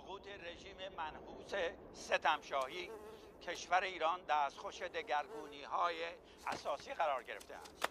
سقوط رژیم منحوس ستمشاهی کشور ایران دستخوش دگرگونی‌های اساسی قرار گرفته است.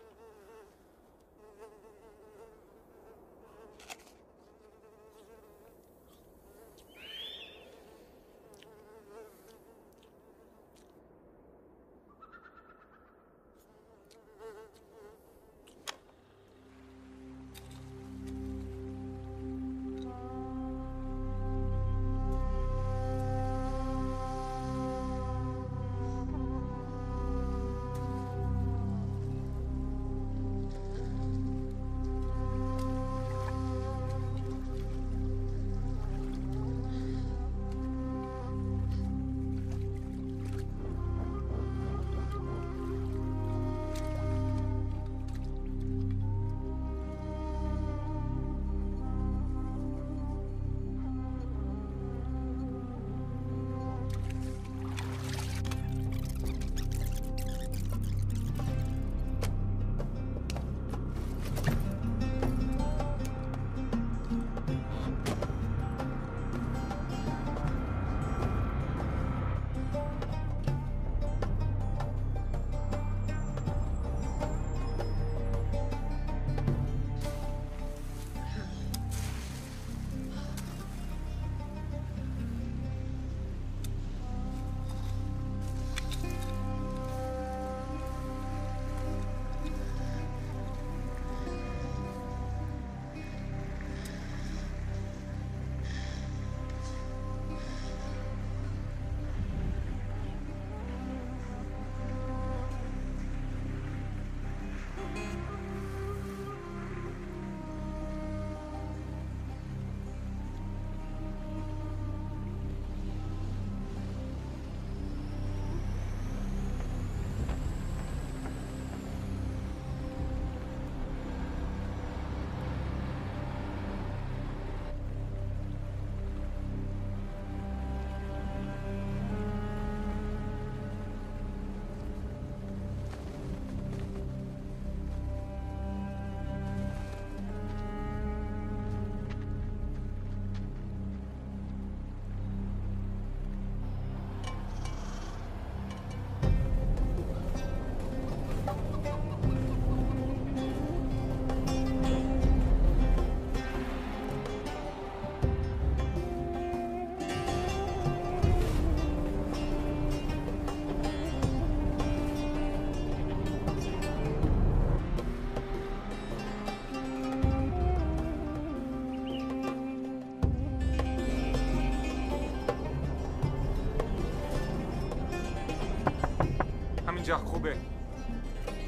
خوبه.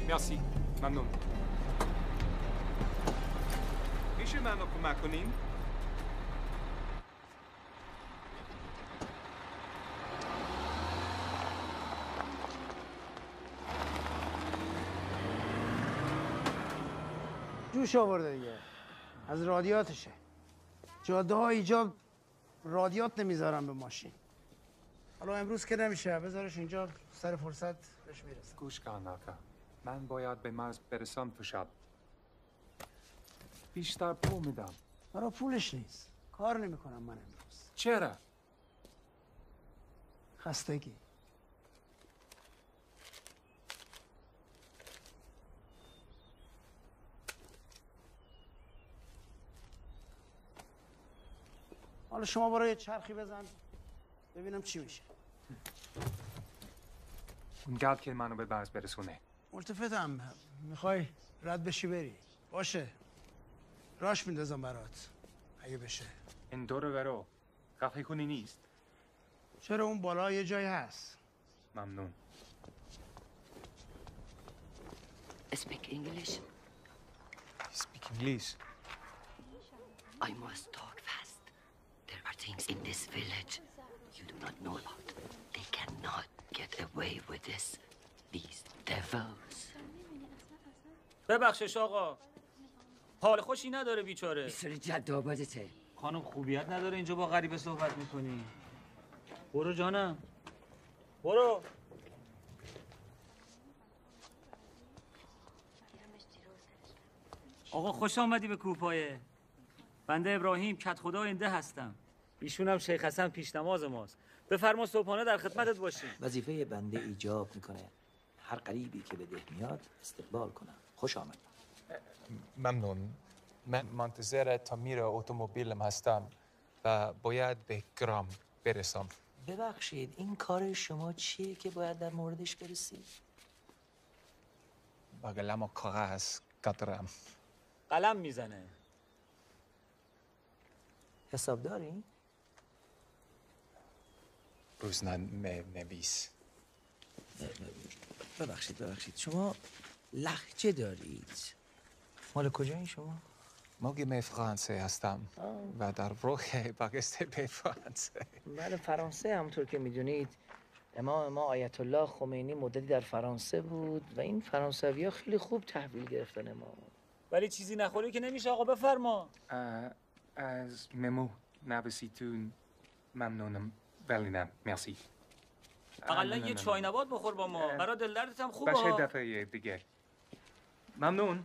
مرسی. ممنون. میشه منو کمک کنین؟ جوش آورده دیگه. از رادیاتشه. جاده ها اینجا رادیات نمیذارن به ماشین. حالا امروز که نمیشه، بذارش اینجا، سر فرصت بهش میرسم. گوش کن آقا. من باید به مرز برسم تو شب. بیشتر پول میدم. برای پولش نیست. کار نمیکنم من امروز. چرا؟ خستگی. حالا شما برای یه چرخی بزن ببینم چی میشه. اون گرد که منو به مرز برسونه. ملتفتم. میخوای رد بشی بری؟ باشه. راش میندازم برات اگه بشه. این دور برو. قفه کنی نیست. چرا اون بالا یه جایی هست. ممنون. Speak English. Speak English. I must talk fast. There are things in this village you do not know about. They cannot get away with this. These devils. ببخشش آقا. حال خوشی نداره بیچاره. سری جد آبادته. خانم خوبیت نداره اینجا با غریبه صحبت میکنی. برو جانم. برو. آقا خوش آمدی به کوپایه. بنده ابراهیم کت خدا آینده هستم. ایشونم شیخ حسن پیشنماز ماست. بفرما صبحانه در خدمتت باشیم. وظیفه بنده ایجاب میکنه هر غریبی که به ده میاد استقبال کنم. خوش آمد. ممنون. من منتظر تعمیر اتومبیلم هستم و باید به گرام برسم. ببخشید این کار شما چیه که باید در موردش برسید؟ با قلم و کاغذ قطرم. قلم میزنه. حساب داری؟ روزنامه نویس. ببخشید شما لهجه دارید. مال کجایی شما؟ مقیم فرانسه هستم و در راه برگشت به فرانسه. بله فرانسه همونطور که میدونید امام ما آیت الله خمینی مدتی در فرانسه بود و این فرانسوی‌ها خیلی خوب تحویل گرفتن امام. ولی چیزی نخوری که نمیشه آقا بفرما. از ممو نویسیتون ممنونم ولی نه مرسی. اقلا یه چای نبات بخور با ما. برای دل دردت هم خوبه. باشه دفعه دیگه. ممنون.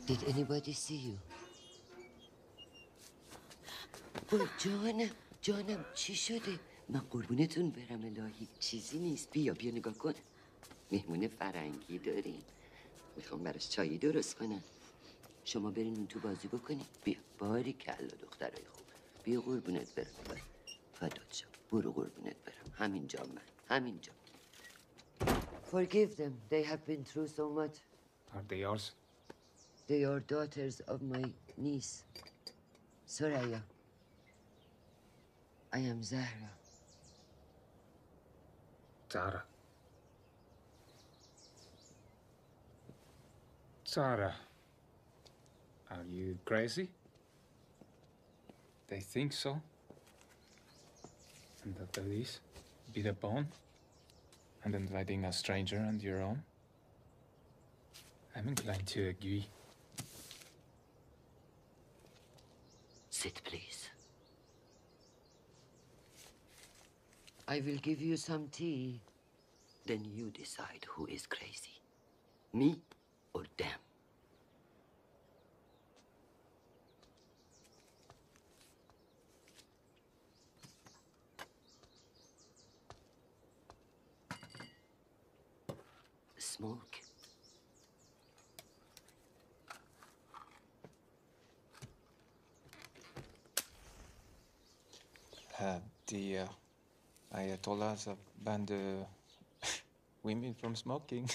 Did anybody see you? جانم چی شده؟ من قربونتون برم الهی چیزی نیست. بیا نگاه کن. مهمون فرنگی داریم. میخوام براش چایی درست کنم. شما برین اون تو بازی بکنید. بیا باریکلا دخترای خوب. بیا قربونت برم. فدات شم. برو قربونت برم. همینجا. Forgive them. They have been through so much. Are they yours? They are daughters of my niece, Soraya. I am Zahra. Zara, are you crazy? They think so. And the police beat up on and inviting a stranger and your own? I'm inclined to agree. Sit, please. I will give you some tea. Then you decide who is crazy. Me or them. Smoke. The Ayatollahs have banned women from smoking.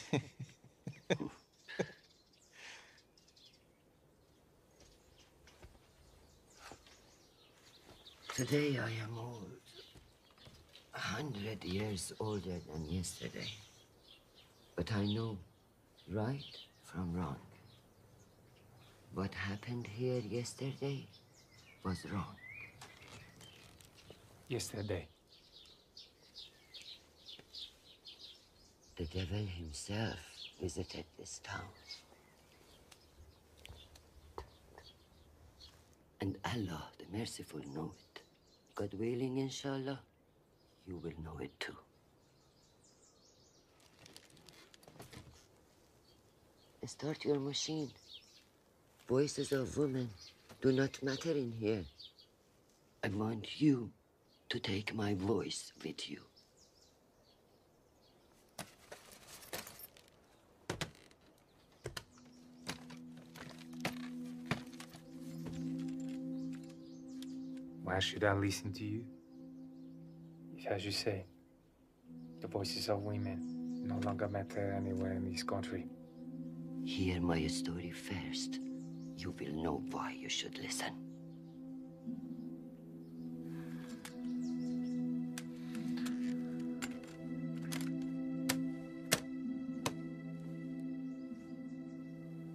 Today I am old. 100 years older than yesterday. But I know right from wrong. What happened here yesterday was wrong. Yesterday. The devil himself visited this town. And Allah, the merciful, know it. God willing, inshallah, you will know it too. Start your machine. Voices of women do not matter in here. I want you to take my voice with you. Why should I listen to you? If, as you say, the voices of women no longer matter anywhere in this country. Hear my story first. You will know why you should listen.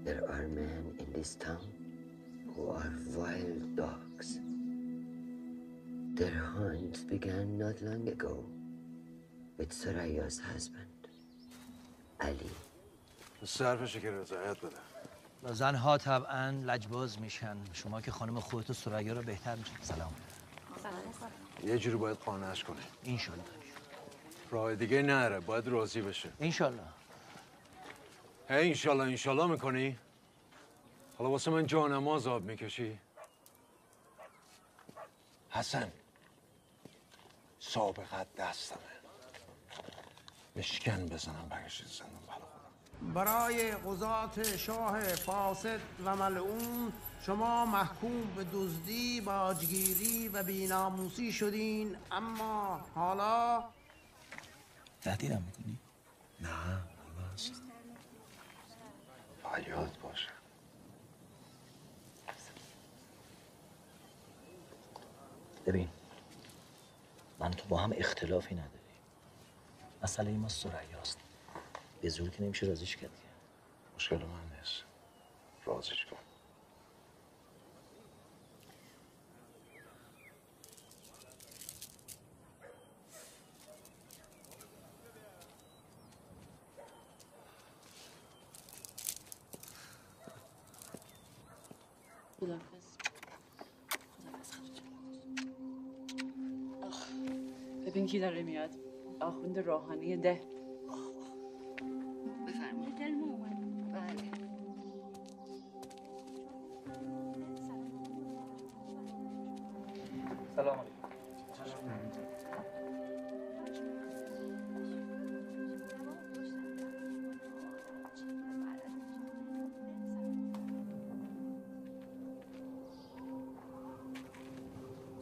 There are men in this town who are wild dogs. Their hunt began not long ago with Soraya's husband, Ali. صرفشه که رضایت بده. زنها طبعا لجباز میشن. شما که خانم خودت و سریا رو بهتر میشن. سلام. یه جوری باید قانعش کنی. انشالله. راه دیگه نره. باید راضی بشه. انشالله. هی انشالله میکنی؟ حالا واسه من جانماز آب میکشی؟ حسن سابقت دستمه. بشکن بزنم بگشت زندان بلا خودم. برای قضات شاه فاسد و ملعون شما محکوم به دزدی، باجگیری و بی‌ناموسی شدین، اما حالا تهدیدم میکنی؟ نه بس. فریاد باشه. ببین من تو با هم اختلافی نداری. مسئله ما سریاست. به زور که نمیشه رازیش کرد. مشکل من نیست. رازیش کن. ببین کی داره میاد. آخوند روحانی ده. بفرمایید. بله. سلام علیکم.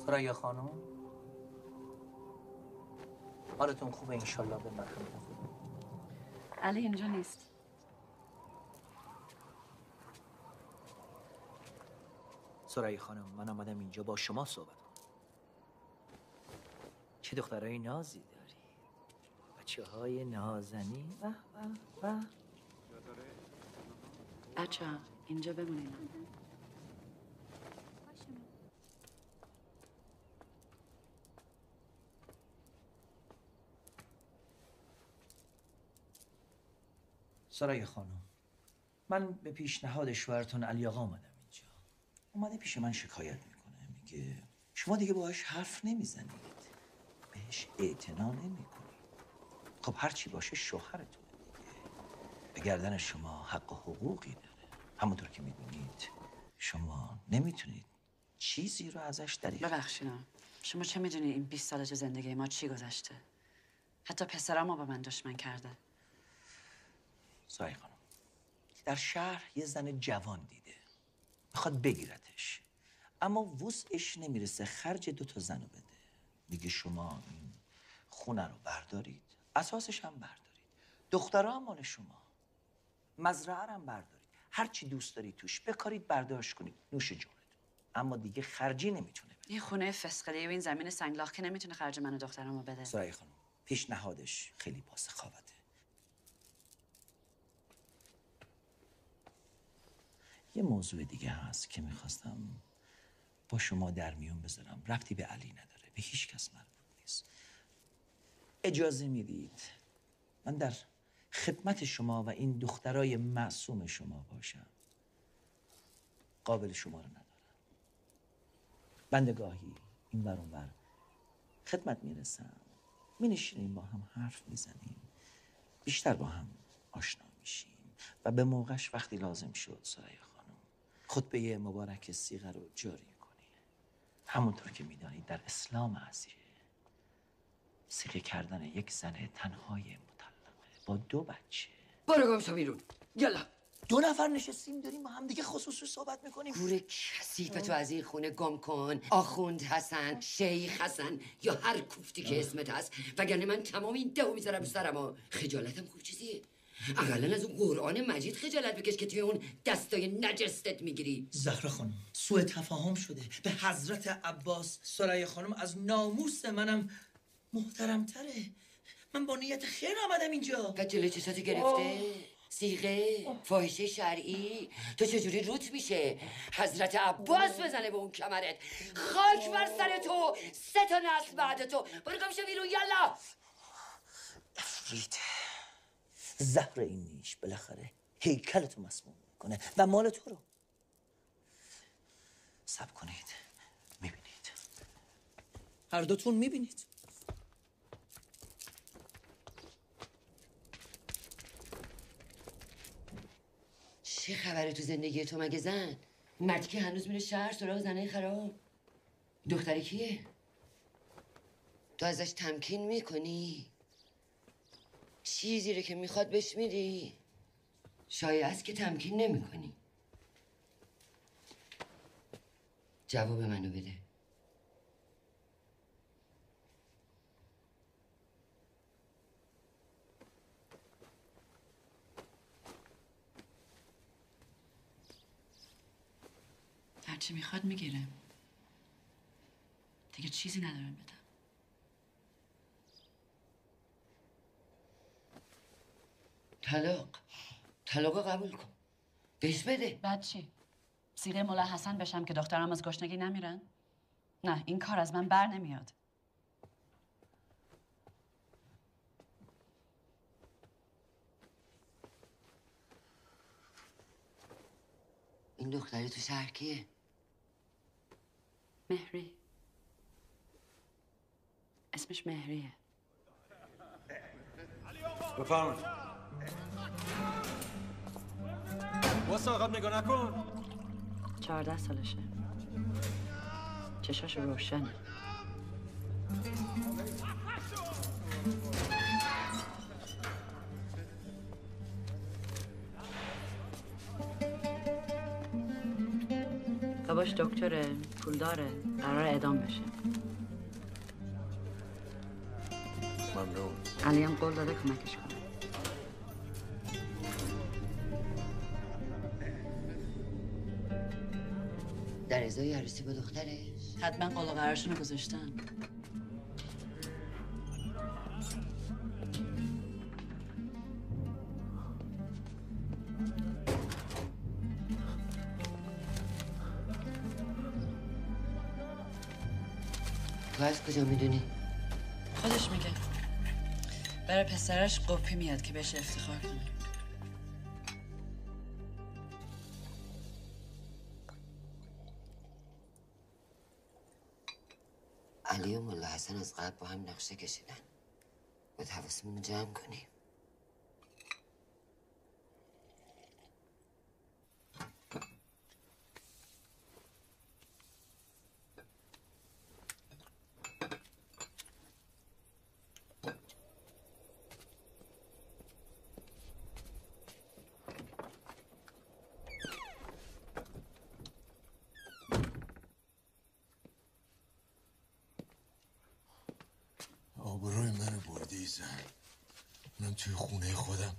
ثریا خانم حالتون خوبه انشالله به مرحمت خدا. علی اینجا نیست. ثریا خانم من آمدم اینجا با شما صحبت کنم. چه دخترای نازی داری، بچه های نازنی. بچه اینجا بمونین. ثریا خانم من به پیشنهاد شوهرتون علی آقا آمدم اینجا. اومده پیش من شکایت میکنه، میگه شما دیگه باهاش حرف نمیزنید، بهش اعتنا نمیکنید. خب هر چی باشه شوهرتونه دیگه، به گردن شما حق و حقوقی داره. همونطور که میدونید شما نمیتونید چیزی رو ازش دریغ. ببخشیدم، شما چه میدونی این 20 سال تو زندگی ما چی گذشته؟ حتی پسرمو با من دشمن کرده. ثریا خانم در شهر یه زن جوان دیده، میخواد بگیرتش، اما وسعش نمیرسه خرج 2 زنو بده. میگه شما این خونه رو بردارید، اساسش هم بردارید، دخترها هم مال شما، مزرعه هم بردارید، هر چی دوست دارید توش بکارید، برداشت کنید، نوش جونتون، اما دیگه خرجی نمیتونه بده. این خونه فسقلی و این زمین سنگلاخ که نمیتونه خرج من و دخترمو بده. ثریا خانم پیشنهادش خیلی باسخاوته. یه موضوع دیگه هست که میخواستم با شما در میون بذارم، ربطی به علی نداره، به هیچ کس مربوط نیست. اجازه میدید من در خدمت شما و این دخترای معصوم شما باشم؟ قابل شما رو ندارم. بنده گاهی این ور اون ور خدمت میرسم، مینشینیم با هم حرف میزنیم، بیشتر با هم آشنا میشیم و به موقعش وقتی لازم شد ثریا خانم خطبه مبارک صیغه رو جاری کنی. همونطور که میدانید در اسلام عزیز صیغه کردن یک زن تنهای مطلقه با 2 بچه. برو گم شو بیرون. یالا 2 نفر نشستیم داریم با هم دیگه خصوصی صحبت میکنیم. گور کثیفتو از این خونه گم کن. آخوند حسن، شیخ حسن یا هر کوفتی که اسمت هست، وگرنه من تمام این دهو میذارم رو سرم. خجالتم خوب چیزیه؟ اقلا از اون قرآن مجید خجالت بکش که توی اون دستای نجستت میگیری. زهرا خانم سوء تفاهم شده، به حضرت عباس ثریا خانم از ناموس منم محترمتره. من با نیت خیر آمدم اینجا. و جلوی چشاتو گرفته؟ صیغه فاحشه شرعی تو چجوری روت میشه حضرت عباس بزنه به اون کمرت؟ خاک بر سر تو، 3 نسل بعد تو. برو گم شو بیرون. یالا افرید زهر این نیش بالاخره هیکلتو مسموم میکنه و مال تو رو. صبر کنید میبینید، هر دوتون میبینید. چه خبره تو زندگی تو مگه زن؟ مردی که هنوز میره شهر سراغ زنه خراب. دختری کیه؟ تو ازش تمکین میکنی؟ چیزی رو که میخواد بهش میدی؟ شایع است که تمکین نمیکنی. جواب منو بده. هرچی میخواد میگیره. دیگه چیزی ندارم بدم. طلاق قبول کن. بهش بده. بعد چی؟ صیغه مولا حسن بشم که دخترم از گشنگی نمیرن؟ نه، این کار از من بر نمیاد. این دختری تو شهر کیه؟ مهری. اسمش مهریه. بفرمایید. واسه عقب نگاه نکن. 14 سالشه. چشاش روشنه. باباش دکتره، پول داره، قرار اعدام بشه. ممنون. علی هم قول داده کمکش کنه. در ازای عروسی با دخترش؟ حتما قول و قرارشون رو گذاشتن. تو از کجا میدونی؟ خودش میگه. برای پسرش قپی میاد که بهش افتخار کنه. علی و ملا حسن از قبل با هم نقشه کشیدن. باید حواسمون رو جمع کنیم. آبروی منو بردی زن. منم توی خونه خودم.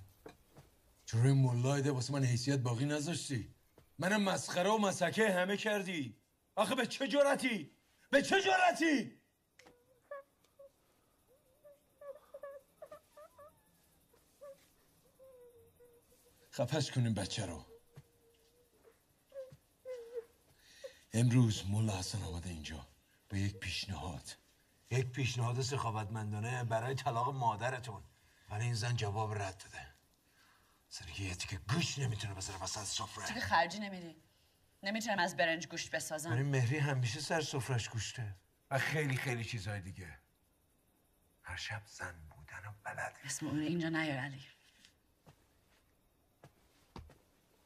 جوری ملایده واسه من حیثیت باقی نذاشتی. منم مسخره و مسکه همه کردی. آخه به چه جرأتی؟ به چه جرأتی؟ خفش کنیم بچه رو. امروز ملا حسن آمده اینجا با یک پیشنهاد سخاوتمندانه برای طلاق مادرتون. ولی این زن جواب رد داده. سرگی یه تیکه گوشت نمیتونه بذاره وسط سفره. چیزی خرجی نمیدی. نمیتونم از برنج گوشت بسازم. ولی مهری همیشه سر سفرش گوشته و خیلی چیزهای دیگه. هر شب زن بودن و بلده. اسم اون اینجا نیار علی.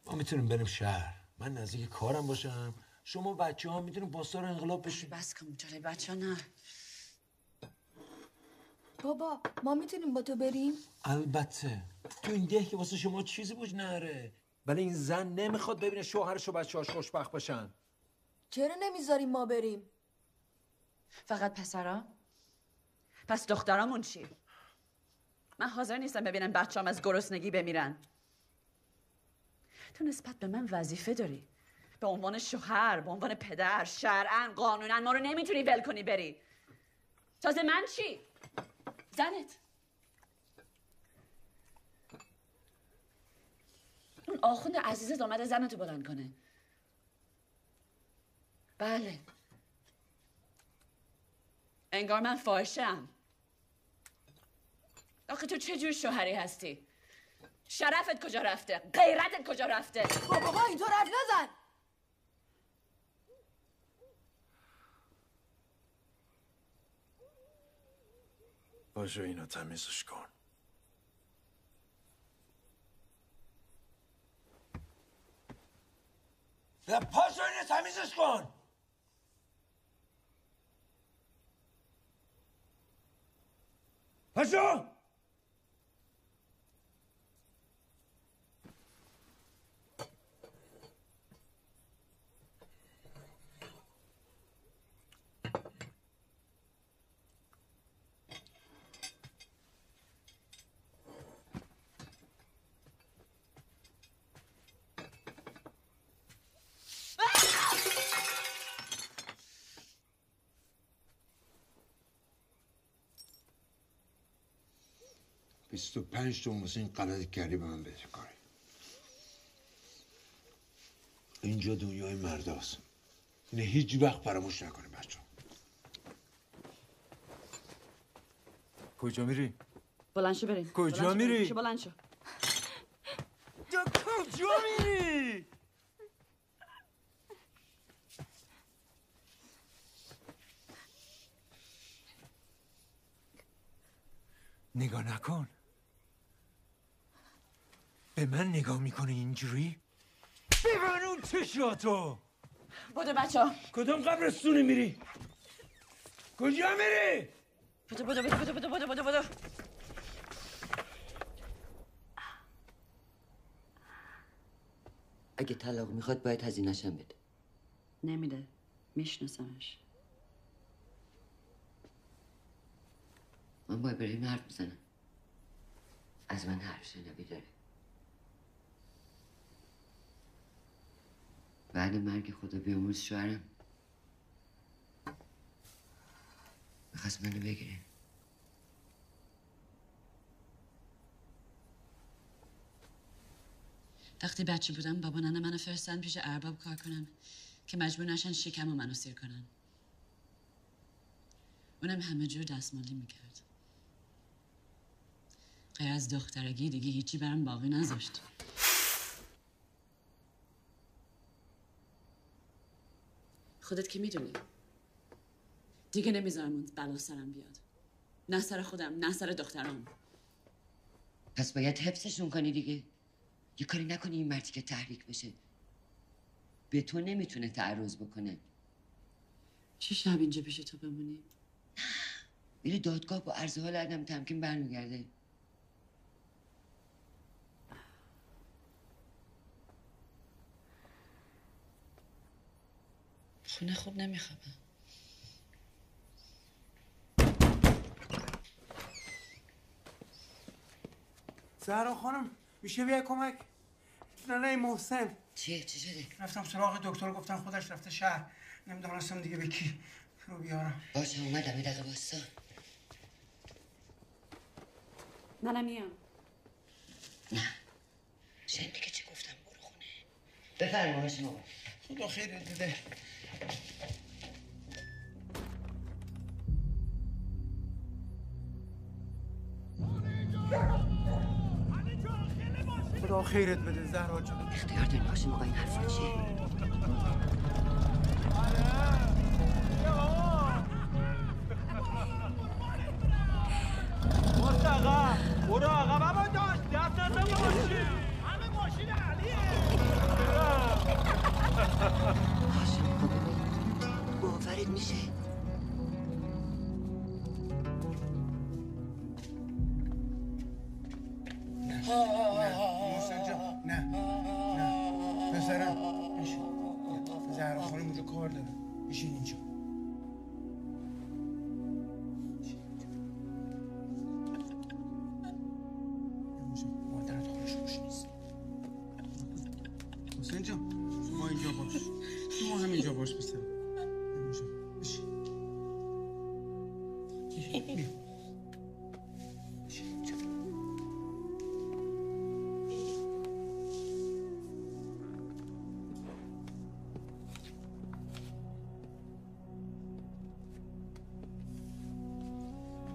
ما میتونیم بریم شهر. من نزدیک کارم باشم. شما بچه ها میتونیم پاسدار انقلاب بشیم. بس کن جلوی بچه ها نه. بابا ما میتونیم با تو بریم؟ البته. تو این ده که واسه شما چیزی بود نره. ولی این زن نمیخواد ببینه شوهرش و بچه‌هاش خوشبخت باشن. چرا نمیذاریم ما بریم؟ فقط پسرا؟ پس دخترامون چی؟ من حاضر نیستم ببینم بچه‌ام از گرسنگی بمیرن. تو نسبت به من وظیفه داری. به عنوان شوهر، به عنوان پدر، شرعاً، قانوناً ما رو نمیتونی ول کنی بری. تازه من چی؟ زنت. اون آخوند عزیزت آمده زنتو بلند کنه. بله. انگار من فاحشه‌ام. آخه تو چه جور شوهری هستی؟ شرفت کجا رفته؟ غیرتت کجا رفته؟ بابا اینطور حرف نزن. باشه اینو تمیزش کن. پاشو اینو تمیزش کن. پاشو. $25 واسه این غلطی کردی به من بده کاری. اینجا دنیای مرداست. اینه هیچ وقت فراموش نکنیم بچه. کجا میری؟ بلند شو بریم. کجا میری؟ بلند شو. کجا میری؟ نگاه نکن. به من نگاه میکنی اینجوری؟ ببن اون چشاتو. بودو بچه ها. کدوم قبرستونی میری؟ کجا میری؟ بدو. اگه طلاق میخواد باید هزینه‌شم بده. نمیده. میشناسمش. من با ابراهیم حرف میزنم. از من حرف شنوی داره. بعد مرگ خدا بیامرز شوهرم میخواست منو بگیره. وقتی بچه بودم بابا ننه منو فرستادن پیش ارباب کار کنم که مجبور نشن شکم و منو سیر کنن. اونم همه جور دستمالی میکرد. غیر از دخترگی دیگه هیچی برام باقی نذاشت. خودت که میدونی دیگه نمیذارم اون بلا سرم بیاد. نه سر خودم نه سر دخترام. پس باید حفظشون کنی دیگه. یه کاری نکنی این مردی که تحریک بشه. به تو نمیتونه تعرض بکنه. چه شب اینجا پیش تو بمونی؟ میره دادگاه با عرض حال عدم تمکین برمیگرده. خونه خوب نمیخوابم. زهرا خانم میشه بیا کمک؟ نه محسن. چیه؟ چی شده؟ رفتم سراغ دکتر گفتن خودش رفته شهر. نمیدونستم دیگه به کی رو بیارم. باشه اومدم یه دقیقه واستا. منم میام. نه شنیدی که چی گفتم؟ برو خونه. بفرما شما. خدا خیرت بده. خدا خیرت بده زهرا جان. اختیار داری هاشم آقا این حرفا چیه؟ برو آقا بابا داشت دست نزن ماشین. همه ماشین علیه. هاشم باورت میشه؟ محسن جان نه پسرم زهرا خانم اونجا کار داره. بشین اینجا. مادرت خودش خوش نیست. محسن جان شما اینجا باش. شما همینجا باش پسرم. اینجا بشین. بیا.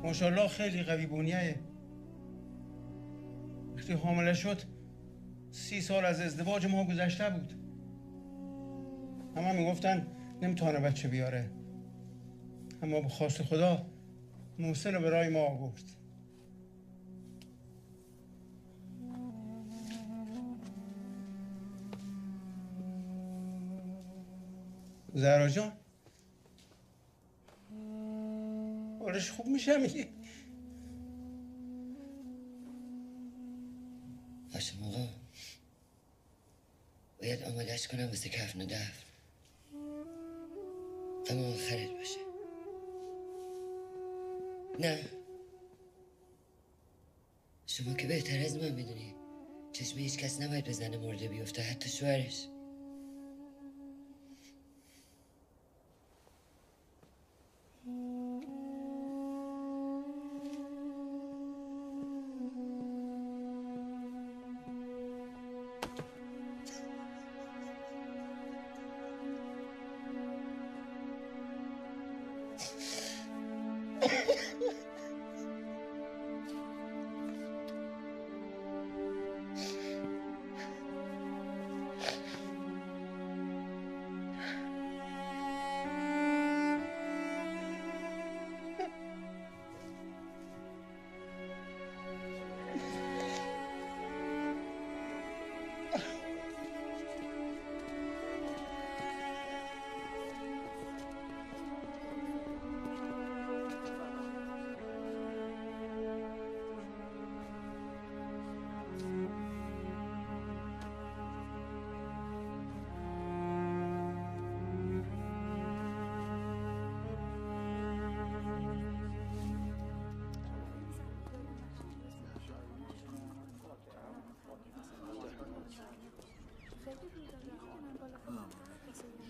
ماشاءالله خیلی قوی بنیه. وقتی حامله شد 30 سال از ازدواج ما گذشته بود. همه میگفتن نمیتونه بچه بیاره، اما به خواست خدا محسن رو برای ما آورد. زهرا جان حالش خوب میشه میگی؟ هاشم آقا باید آمادش کنم واسه کفن و دفن. اما آخرت باشه. نه شما که بهتر از من میدونی چشم هیچ کس نباید به زن مرده بیفته، حتی شوهرش.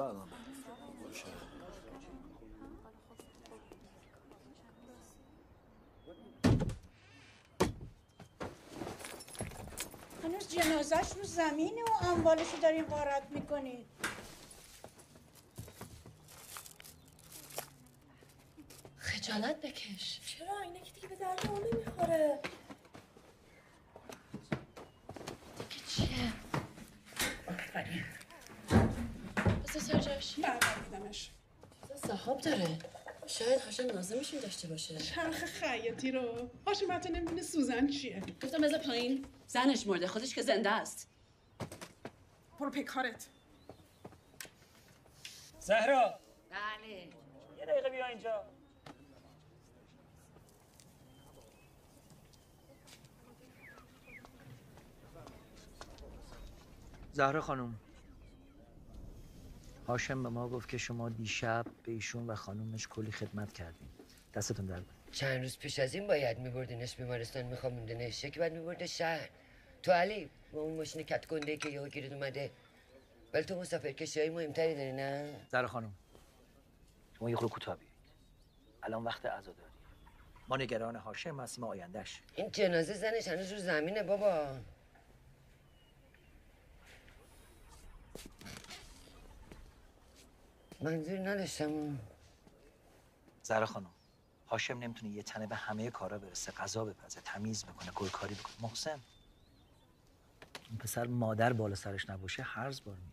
سلام. هنوز جنازش رو زمینه و اموالشو دارین غارت میکنید. خجالت بکش. چرا اینه که دیگه به درد اون نمیخوره؟ دیگه چیه؟ آفرین. بسه سرجاش. برمیدمش. صحاب داره. شاید هاشم لازمشون داشته باشه. چرخ خیاطی رو. هاشم حتی نمیدونه سوزن چیه. گفتم بذار پایین. زنش مرده، خودش که زنده است. برو پیکارت. زهرا. بله. یه دقیقه بیا اینجا. زهرا خانم، هاشم به ما گفت که شما دیشب به ایشون و خانومش کلی خدمت کردین. دستتون درد. چند روز پیش از این باید میبردینش بیمارستان، میخوابوندنش، یکی بعد میبرده شهر. تو علی با اون ماشین کت گنده که یهو گیرت اومده. ولی تو مسافرکشی‌های مهمتری داری نه؟ زهرا خانم، شما یه خورده کوتاه بیایید. الان وقت عزاداری. ما نگران هاشم هستیم، آیندهش. این جنازه زنش هنوز رو زمینه بابا. منظور نداشتم. زهرا خانم، هاشم نمیتونه یه تنه به همه کارا برسه، غذا بپزه، تمیز بکنه، گلکاری بکنه. محسن، این پسر مادر بالا سرش نباشه هرز بار میاد.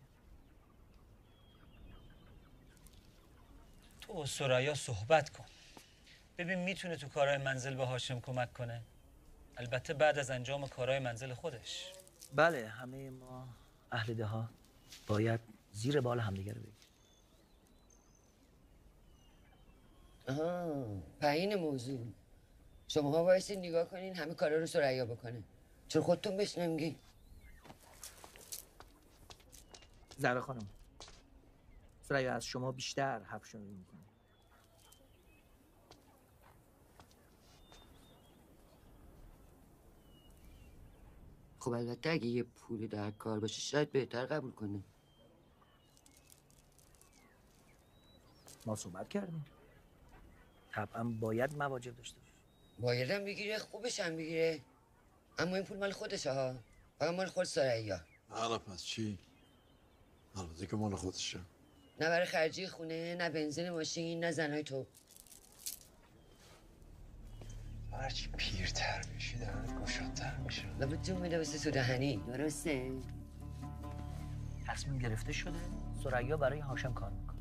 تو با سریا صحبت کن، ببین میتونه تو کارهای منزل به هاشم کمک کنه. البته بعد از انجام کارهای منزل خودش. بله، همه ما اهل دهات باید زیر بال همدیگه رو بگیریم. آها، پایین موضوع. شماها بایستی نگاه کنین همه کارا رو سریا بکنه. چون خودتون بهش نمیگی؟ زهرا خانم، سریا از شما بیشتر حرف شنوی میکنه. خب البته اگه یه پولی در کار باشه شاید بهتر قبول کنه. ما صحبت کردیم. طبعا باید مواجب داشته باشه. بایدم بگیره، خوبش هم بگیره. اما این پول مال خودشه ها. فقط مال خود سریا. حالا پس چی؟ البته که مال خودشه. نه برای خرجی خونه، نه بنزین ماشین، نه زنهای تو. هرچی پیرتر میشی دهنت گشادتر میشه. لابد جون میده واسه سودهنی. درسته؟ تصمیم گرفته شده سریا برای هاشم کار میکنه.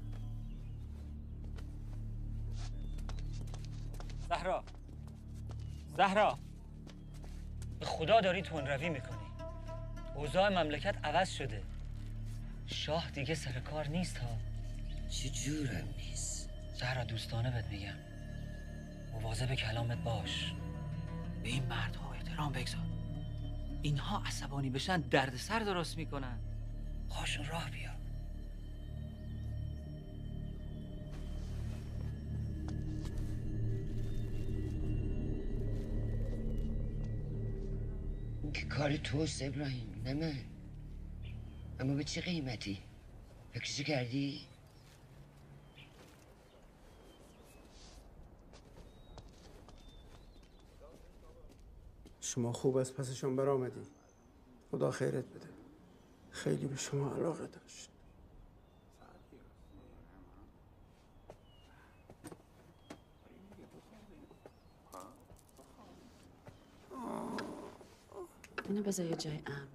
زهرا، زهرا، به خدا داری تندروی میکنی. اوضاع مملکت عوض شده. شاه دیگه سر کار نیست ها. چه جورم نیست؟ زهرا دوستانه بهت میگم، مواظب کلامت باش. به این مردها احترام بگذار. اینها عصبانی بشن دردسر درست میکنن. پاشون راه بیا. این که کار توست ابراهیم، نه من. اما به چه قیمتی؟ فکرشو کردی؟ شما خوب از پسشون برآمدی. خدا خیرت بده. خیلی به شما علاقه داشت. اینو بذار یه جای امن.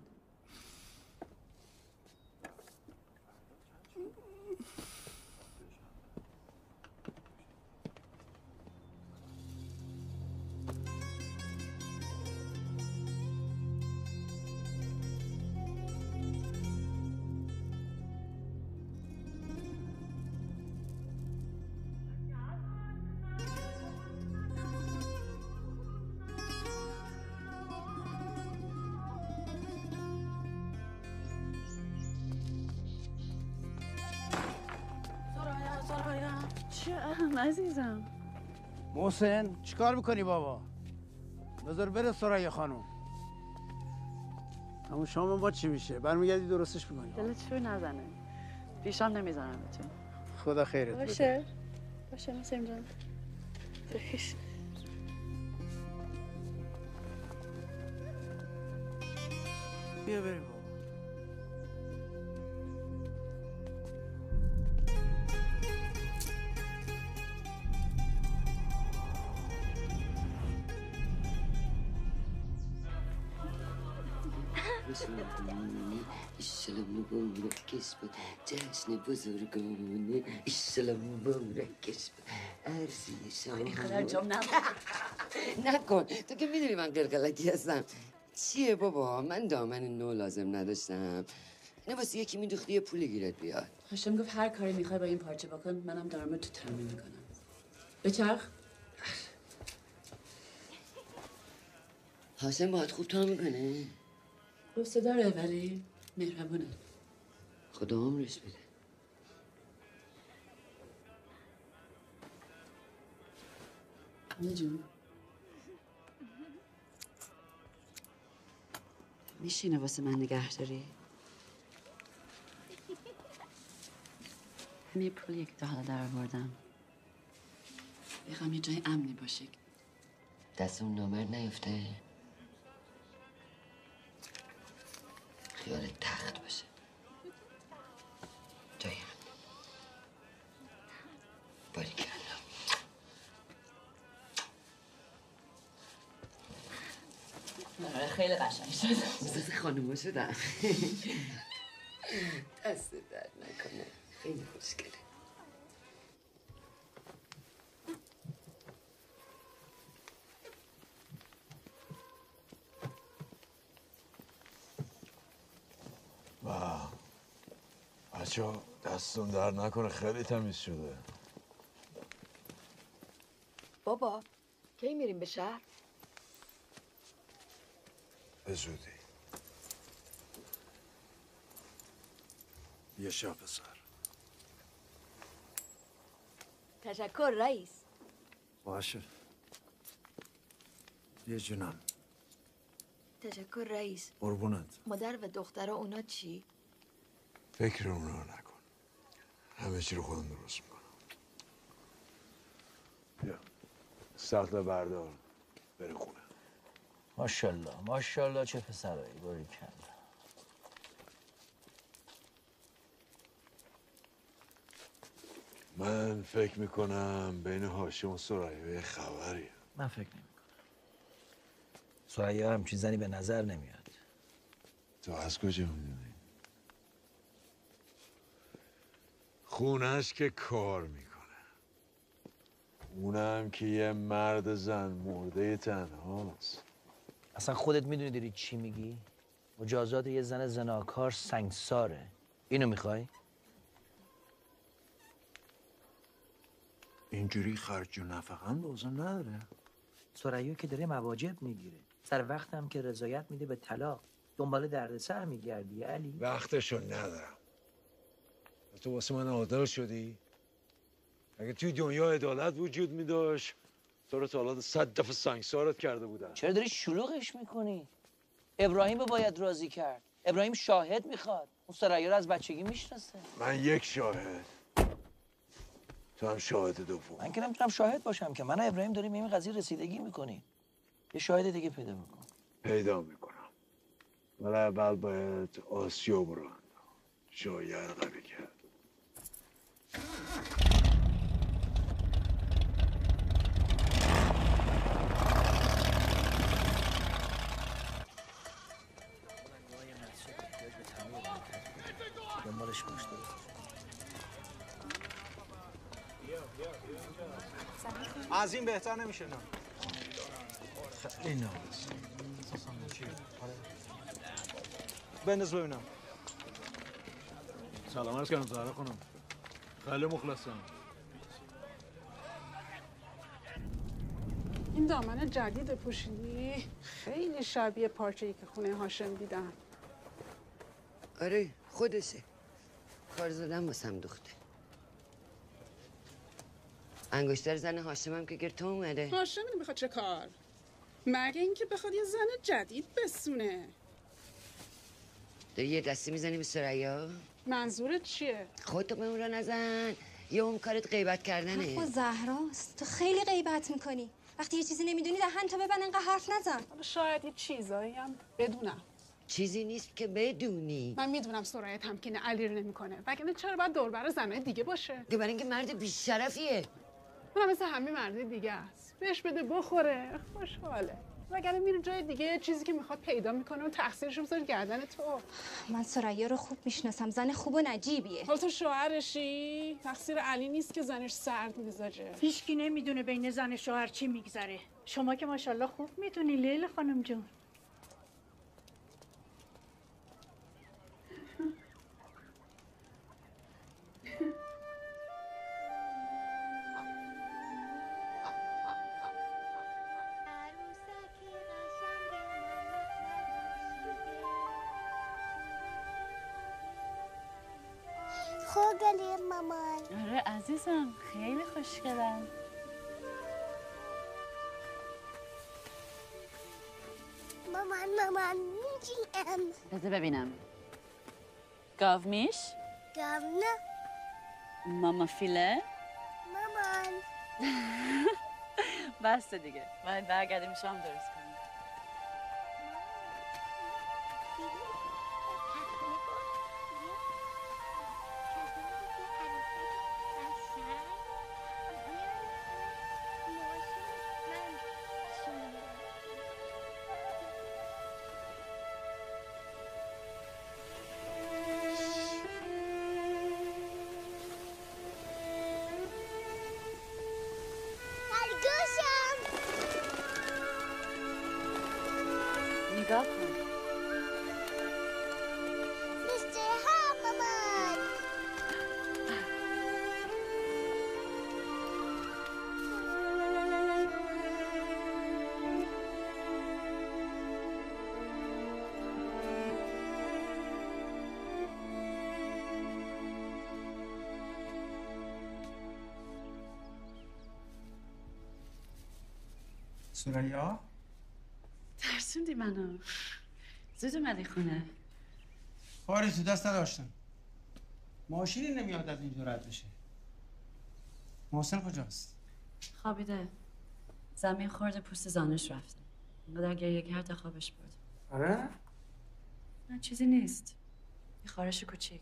چه عزیزم؟ محسن چیکار میکنی بابا؟ بذار بره سریا خانم. همون شام ما چی میشه؟ برمیگردی درستش میکنی. دلت شور نزنه. پیشم نمیذارم بهتون. خدا خیرت بده. باشه نسیم جان. بیا بریم بابا. ایشالا مبارکش بود جشن بزرگانه ایشالا مبارکش بود عرضی شما خرجم نکن تو که میدونی من قلقلکی هستم چیه بابا من دامن نو لازم نداشتم اینه واسه یکی میدوختی یه پولی گیرت بیاد هاشم گفت هر کاری میخوای با این پارچه بکن منم دارم تو تمرین میکنم بچرخ هاشم باید خوب تا میکنه روسته داره ولی مهربونه خدا عمرش بده نه جون میشینه واسه من نگه داری همین پولیه که تا حالا در آوردم میخوام یه جای امنی باشه دست اون نامرد نیفته خیال تخت باشه جای امنی باریکلا خیلی قشنگ شد مثل خانوما شدم دست درد نکنه خیلی خوشگله بچه‌ها دستون در نکنه خیلی تمیز شده بابا کی میریم به شهر؟ به زودی یه شب پسر تشکر رئیس باشه یه جونم تشکر رئیس قربونت مادر و دخترها اونا چی؟ فکر اونا نکن همه چی رو خودم درست میکنم بیا سخت بردار بره خونه ماشاءالله ماشاءالله چه پسرایی باریکلا من فکر میکنم بین هاشم و ثریا یه خبریه من فکر نمیکنم ثریا همچین زنی به نظر نمیاد تو از کجا میدونی؟ خونش که کار میکنه اونم که یه مرد زن مرده تنهاست اصلا خودت میدونی داری چی میگی؟ مجازات یه زن زناکار سنگساره اینو میخوای؟ اینجوری خرج و نفقه هم لازم نداره ثریا که داره مواجب میگیره سر وقت هم که رضایت میده به طلاق دنبال دردسر میگردی علی وقتشو ندارم تو واسه من عادل شدی؟ اگه توی دنیا عدالت وجود میداشت تو رو تا حالا 100 دفعه سنگسارت کرده بودن چرا داری شلوغش میکنی؟ ابراهیم رو باید راضی کرد ابراهیم شاهد میخواد اون ثریا رو از بچگی میشناسه من یک شاهد تو هم شاهد دوم من که نمیتونم شاهد باشم که من و ابراهیم داریم به این قضیه رسیدگی میکنیم یه شاهد دیگه پیدا بکن پیدا میکنم ولی اول باید آسیاب رو جای ارقبی کرد دنبالش باش از این بهتر نمیشه نه خیلی نامست بنداز ببینم سلام عرض کردم زهرا خانم خیلی مخلصم این دامن جدید پوشیدی خیلی شبیه پارچه‌ای که خونه هاشم دیدم آره خودشه کار زدم واسم دوخته انگشتر زن هاشمم که گرد تو اومده هاشم اینو میخواد چه کار؟ مگه اینکه بخواد یه زن جدید بسونه داری یه دستی میزنی به ثریا؟ منظورت چیه؟ خودتو به اون را نزن. یه اون کارت غیبت کردنه. خب زهراست، تو خیلی غیبت میکنی. وقتی یه چیزی نمیدونی دهن تو ببند، انقدر حرف نزن. حالا شاید یه چیزایی هم بدونم. چیزی نیست که بدونی. من میدونم سرایه تمکین علی رو نمیکنه، وگرنه چرا باید دوربر زنای دیگه باشه؟ برای اینکه مرد بی‌شرفیه. اونم مثل همه مرد دیگه است. بهش بده بخوره، خوشحاله. وگرنه میره جای دیگه، چیزی که میخواد پیدا میکنه و تقصیرش رو بذاره گردن تو. من سریا رو خوب میشناسم، زن خوب و نجیبیه. حالا تو شوهرشی، تقصیر علی نیست که زنش سرد میذاره. هیچکی نمیدونه بین زن و شوهر چی میگذره. شما که ماشاءالله خوب میدونی لیل خانم جون. خوگلی مامان. آره عزیزم، خیلی خوشگلن. مامان میگیم. بذار ببینم. گاو میش؟ گاو نه. ماما فیله؟ مامان. بسته دیگه. باید برگردیم شام درست کنیم. نگاه کن. مستر ها مامان. سریا؟ ترسوندی منو. زود اومدی خونه. کاری تو دست نداشتم. ماشینی نمیاد از اینجا رد بشه. محسن کجاست؟ خوابیده. زمین خورده پوست زانوش رفته. انقدر گریه کرد خوابش برد. آره؟ نه چیزی نیست. یه خارش کوچیک.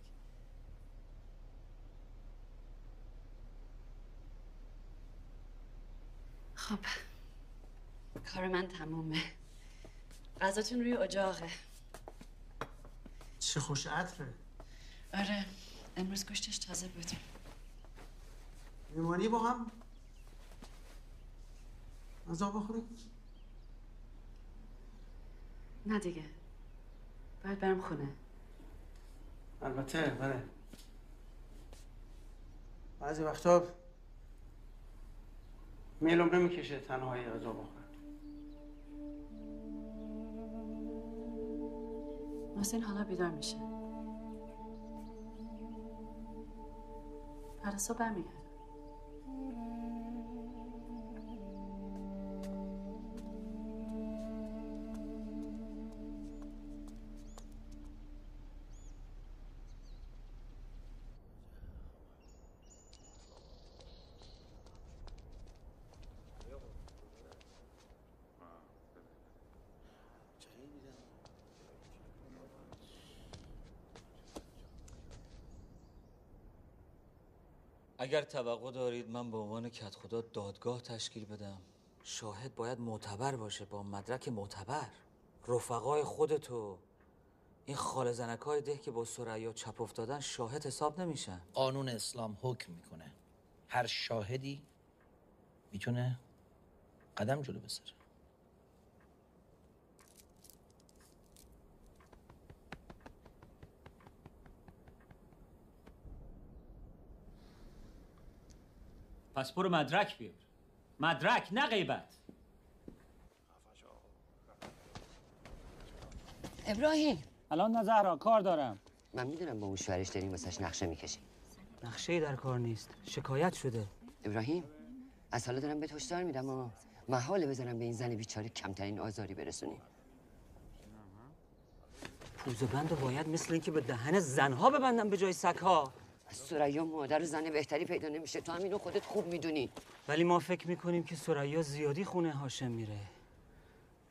خب کار من تمومه. غذاتون روی اجاقه. چه خوش عطره. آره امروز گوشتش تازه بود. میمانی با هم غذا بخوریم؟ نه دیگه باید برم خونه. البته بله. بعضی وقتا میلم نمیکشه تنهایی غذا بخورم. محسن حالا بیدار میشه. فردا صبح برمیگرده. اگر توقع دارید من به عنوان کدخدا دادگاه تشکیل بدم، شاهد باید معتبر باشه، با مدرک معتبر. رفقای خودتو این خاله زنکای ده که با ثریا چپ افتادن شاهد حساب نمیشن. قانون اسلام حکم میکنه هر شاهدی میتونه قدم جلو بذاره. پس برو مدرک بیار. مدرک نه غیبت. ابراهیم الان نه زهرا کار دارم. من میدونم با اون شوهرش داریم واسش نقشه میکشی. نقشه‌ای در کار نیست. شکایت شده. ابراهیم از حالا دارم به هشدار میدم اما محاله بذارم به این زن بیچاره کمترین آزاری برسونیم. روزه بند باید مثل اینکه به دهن زنها ببندم به جای سگها. ثریا مادر و زن بهتری پیدا نمیشه، تو هم اینو خودت خوب میدونی. ولی ما فکر میکنیم که ثریا زیادی خونه هاشم میره.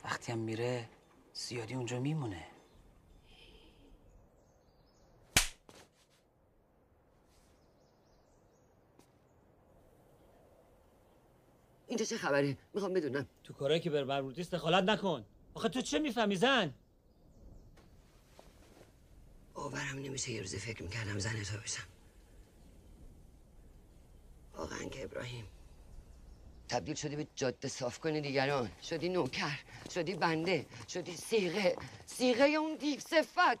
وقتی هم میره زیادی اونجا میمونه. اینجا چه خبره؟ میخوام بدونم. تو کارهایی که بر مربوطی دخالت نکن. آخه تو چه میفهمی زن؟ باورم نمیشه یه روزی فکر میکردم زن تو بشم. واقعا که ابراهیم تبدیل شدی به جاده صاف کنی دیگران، شدی نوکر، شدی بنده، شدی صیغه اون دیو صفت.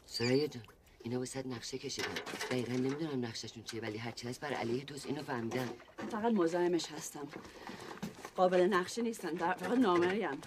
ثریا جان، اینا واسه نقشه کشیدن. دقیقا نمیدونم نقششون چیه، ولی هرچی هست بر علیه توست، اینو فهمیدم. فقط مزاحمش هستم. قابل نقشه نیستن، فقط نامریم.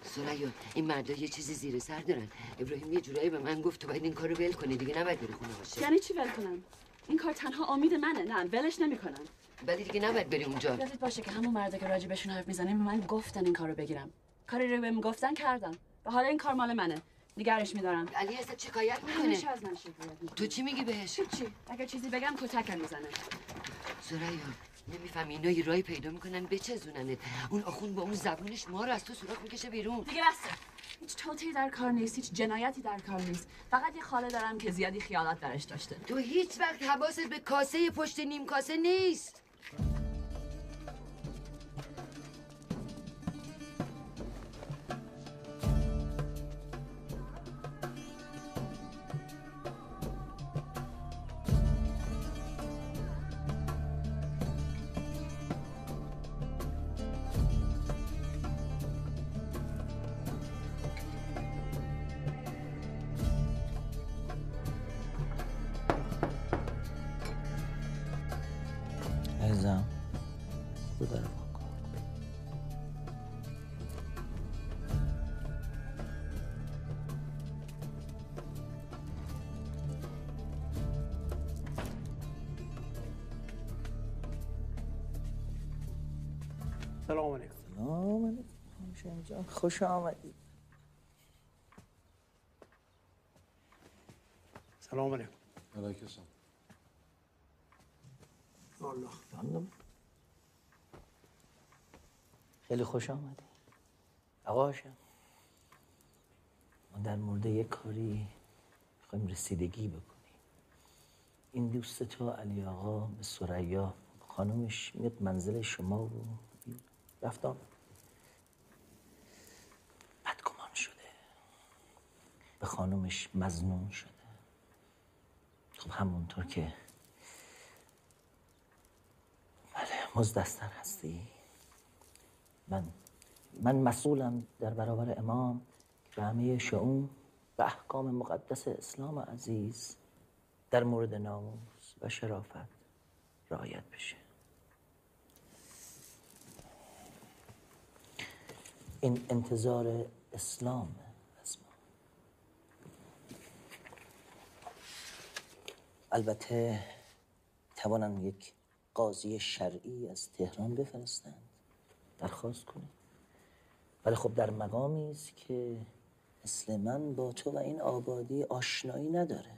ثریا، این مردا یه چیزی زیر سر دارن. ابراهیم یه جورایی به من گفت تو باید این کارو ول کنی، دیگه نباید بری خونه باشه. یعنی چی ول کنم؟ این کار تنها امید منه. نه، ولش نمیکنم. ولی دیگه نباید بری اونجا. یادت باشه که همون مردا که راجبشون حرف میزنیم به من گفتن این کارو بگیرم. کاری رو بهم گفتن کردم. و حالا این کار مال منه. نگرش میدارم. علی ازت شکایت میکنه. همیشه از من شکایت میکنه. تو چی میگی بهش؟ چی؟ اگه چیزی بگم کتکم میزنه. ثریا، نمیفهمی اینا یه راهی پیدا میکنن بچزوننت. اون آخوند با اون زبونش ما رو از تو سوراخ میکشه بیرون. دیگه بسه. هیچ توطئه‌ای در کار نیست، هیچ جنایتی در کار نیست. فقط یه خاله دارم که زیادی خیالات درش داشته. تو هیچ وقت حواست به کاسه پشت نیم کاسه نیست. عزیزم خدا رو بکن. سلام علیکم. سلام علیکم هاشم جان، خوش آمدید. سلام علیکم. علیکم السلام. الله. خیلی خوش آمدی. آقا هاشم، ما در مورد یک کاری میخوایم رسیدگی بکنیم. این دوست تو علی آقا به ثریا خانومش میاد منزل شما و رفت آمد. بدگمان شده، به خانومش مظنون شده. خب همونطور که مزدستر هستی، من مسئولم در برابر امام که به همه شؤون و احکام مقدس اسلام عزیز در مورد ناموس و شرافت رعایت بشه. این انتظار اسلام از ما. البته توانم یک قاضی شرعی از تهران بفرستند، درخواست کنید، ولی خب در مقامی است که مثل من با تو و این آبادی آشنایی نداره.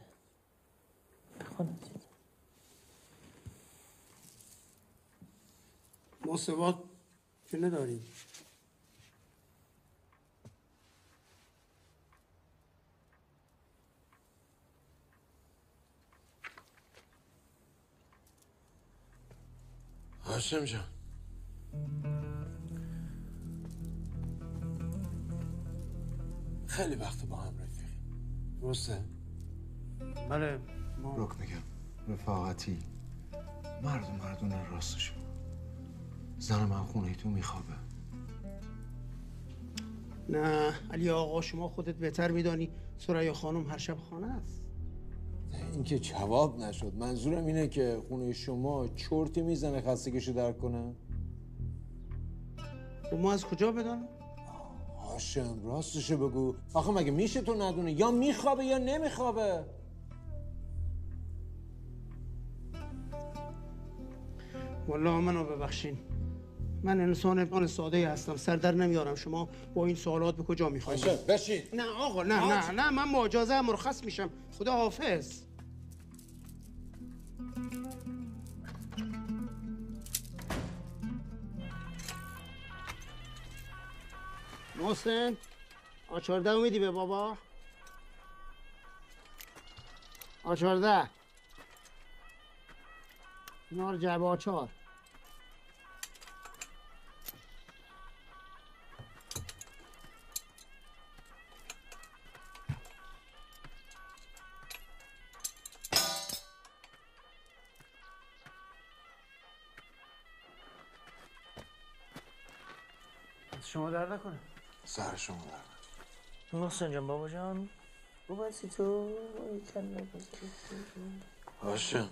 بخونید. ما سواد که نداریم. هاشم جان، خیلی وقت با هم رفیقیم، درسته؟ بله. رک میگم رفاقتی، مردونه راستشو. زن من خونه تو میخوابه. نه علی آقا، شما خودت بهتر میدانی ثریا خانم هر شب خانه است. این که جواب نشد. منظورم اینه که خونه شما چرتی میزنه خستگیشو درک کنه؟ ما از کجا بدانم؟ هاشم راستشو بگو. آخه مگه میشه تو ندونه؟ یا میخوابه یا نمیخوابه. والله منو ببخشین. من انسان ساده هستم، سر در نمیارم. شما با این سوالات به کجا میخواید؟ بشین. نه آقا، نه من با اجازه مرخص میشم. خدا حافظ. محسن آچارده میدی به بابا؟ آچارده نار جعبه آچار. شما درد نکنه. سر شما درد. محسن جان بابا جان باباسی تو هاشم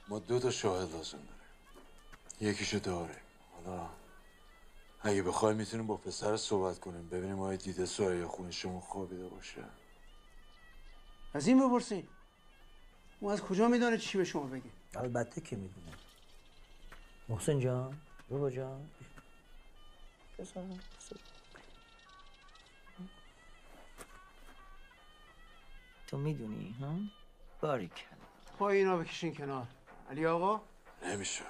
ما 2 تا شاهد لازم داریم. یکیشو داره. حالا اگه بخوای میتونیم با پسر صحبت کنیم ببینیم آیا دیده سایه خونه شما خوابیده باشه. از این بپرسین. ما از کجا میدونه چی به شما بگه؟ البته که میدونه. محسن جان بابا جان تو میدونی ها؟ باریکلا. پای اینا بکشین کنار. علی آقا نمیشه.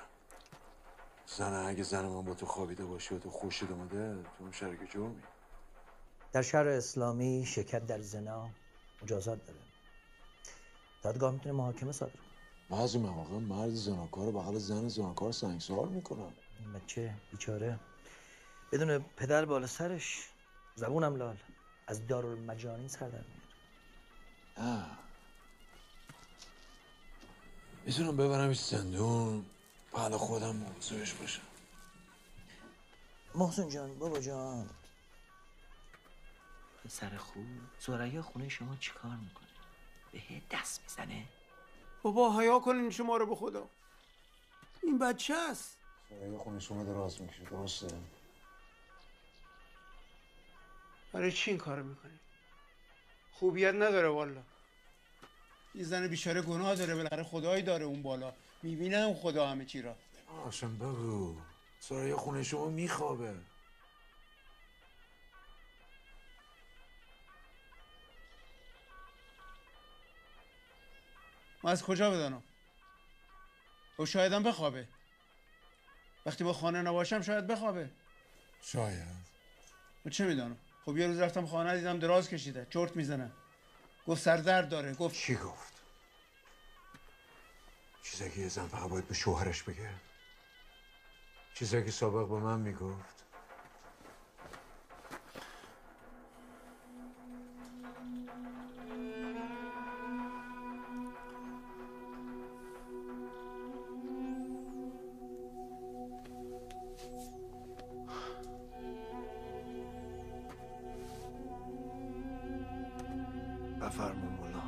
اگه زن من با تو خوابیده باشه و تو خوشت اومده تو هم شریک جرمی. در شهر اسلامی شرکت در زنا مجازات داره. دادگاه میتونه محاکمه صادر کنه. بعضی مواقع مرد زناکار رو بغل زن زناکار سنگسار میکنن. بچه بیچاره بدون پدر بالا سرش، زبونم لال، از دارالمجانین سر در میاره. میتونم ببرمش زندون بعد خودم موضوعش باشم. محسن جان بابا جان پسر خوب سریا خونه شما چیکار میکنه؟ به دست میزنه؟ بابا حیا کنین شما رو به خدا. این بچه است. سریا خونه شما دراز میکشه درسته؟ برای چی این کارو میکنی؟ خوبیت نداره والا. این زن بیچاره گناه داره، بالاخره خدایی داره اون بالا، میبینه اون خدا همه چی را. آشم بگو سریا خونه شما میخوابه. من از کجا بدانم؟ او شایدم بخوابه. وقتی با خانه نباشم شاید بخوابه. شاید. من چه میدانم؟ خب یه روز رفتم خانه دیدم دراز کشیده، چرت میزنه. گفت سردرد داره. گفت چی گفت؟ چیزایی که یه زن فقط باید به شوهرش بگه. چیزایی که سابق به من میگفت. بفرما مولا.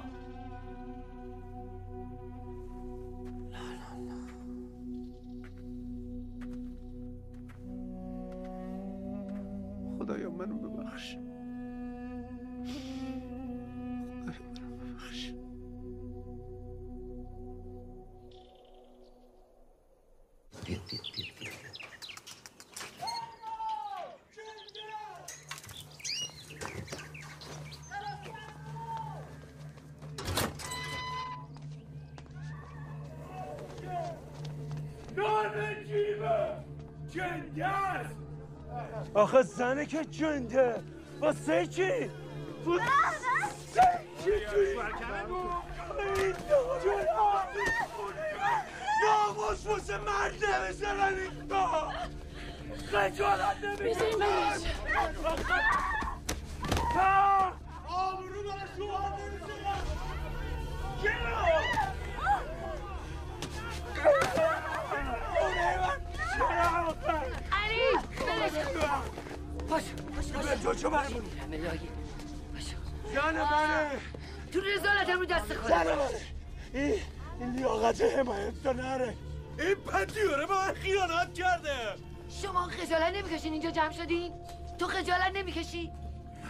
خدایا منو ببخش. خدایا منو ببخش. نان جیبه جنده است. آخه زنه که جنده واسه چی؟ واسه چی توی ناموس واسه مرد نمیزنن این کار. خجالت نمیزنن. آبرو برای شوهر نمیزنن. علی باش تو چه برمونی؟ جان منه تو رزالتم رو دست خودم. جان منه این لیاقت حمایت تو نره. این پدیاره به من خیانت کرده. شما خجالت نمیکشین اینجا جمع شدین؟ تو خجالت نمیکشی؟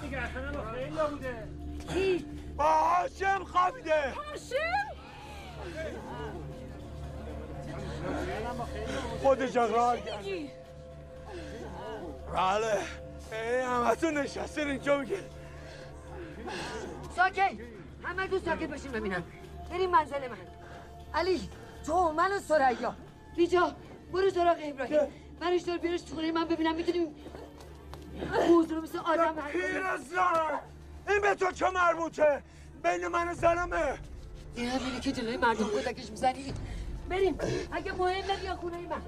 دیگه اصلا با خیلی بوده. کی؟ با هاشم خوابیده. هاشم؟ خودش اقرار کرده. بله همتون نشستین اینجا میگه. ساکت، همه دو ساکت باشین ببینم. بریم منزل من. علی، تو من و ثریا. بیجا برو سراغ ابراهیم. منش دار بیارش تو خونه من ببینم میتونیم موضوع مثل آدم پیرزن این به تو چه مربوطه؟ بین من و زنمه. این همینی که جلوی مردم کتکش میزنی. بریم اگه مهمه بیا خونه من.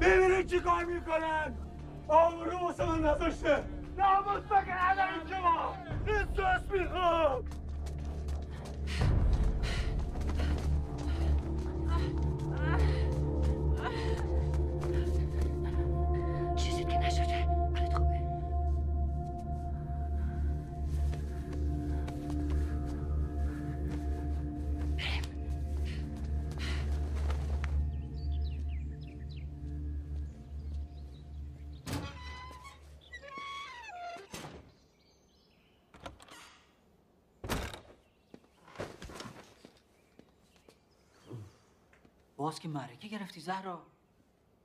ببینید چی کار میکنن. آبرو واسه من نذاشته. ناموس بگه نداریم که ما احساس میخوام. چیزی که نشده حالت خوبه. باز که معرکه گرفتی زهرا؟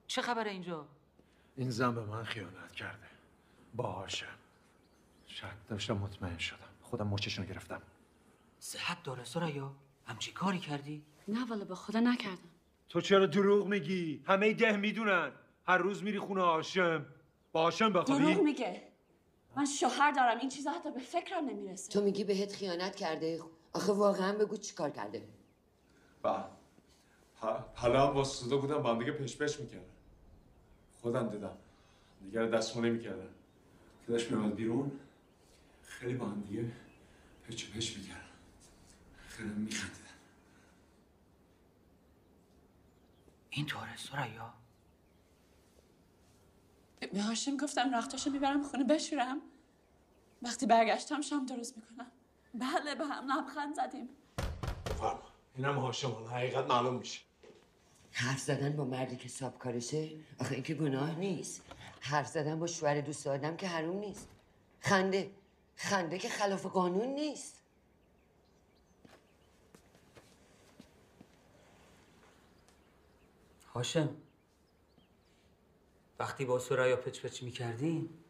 چه خبره اینجا؟ این زن به من خیانت کرده با هاشم. شک داشتم مطمئن شدم. خودم مچشونو گرفتم. صحت داره ثریا؟ همچی کاری کردی؟ نه والا به خدا نکردم. تو چرا دروغ میگی؟ همه ده میدونن. هر روز میری خونه هاشم با هاشم بخوابی؟ دروغ میگه. من شوهر دارم، این چیزا حتی به فکرم نمیرسه. تو میگی بهت خیانت کرده؟ آخه واقعا بگو چی کار کرده؟ حالا هم واسطه بودم با هم دیگه پش میکردن. خودم دیدم دیگه دستمونه میکردن. که داشت میامد بیرون خیلی با هم دیگه پش میکردن. خیلی میخندیدن. اینطوره ثریا؟ به هاشم گفتم رختاشو میبرم خونه بشورم. وقتی برگشتم شام درست میکنم. بله به هم لبخند زدیم. فرما اینم هاشم حالا حقیقت معلوم میشه. حرف زدن با مردی که سابکارشه آخه این که گناه نیست. حرف زدن با شوهر دوست آدم که حروم نیست. خنده که خلاف قانون نیست. هاشم وقتی با ثریا پچ میکردیم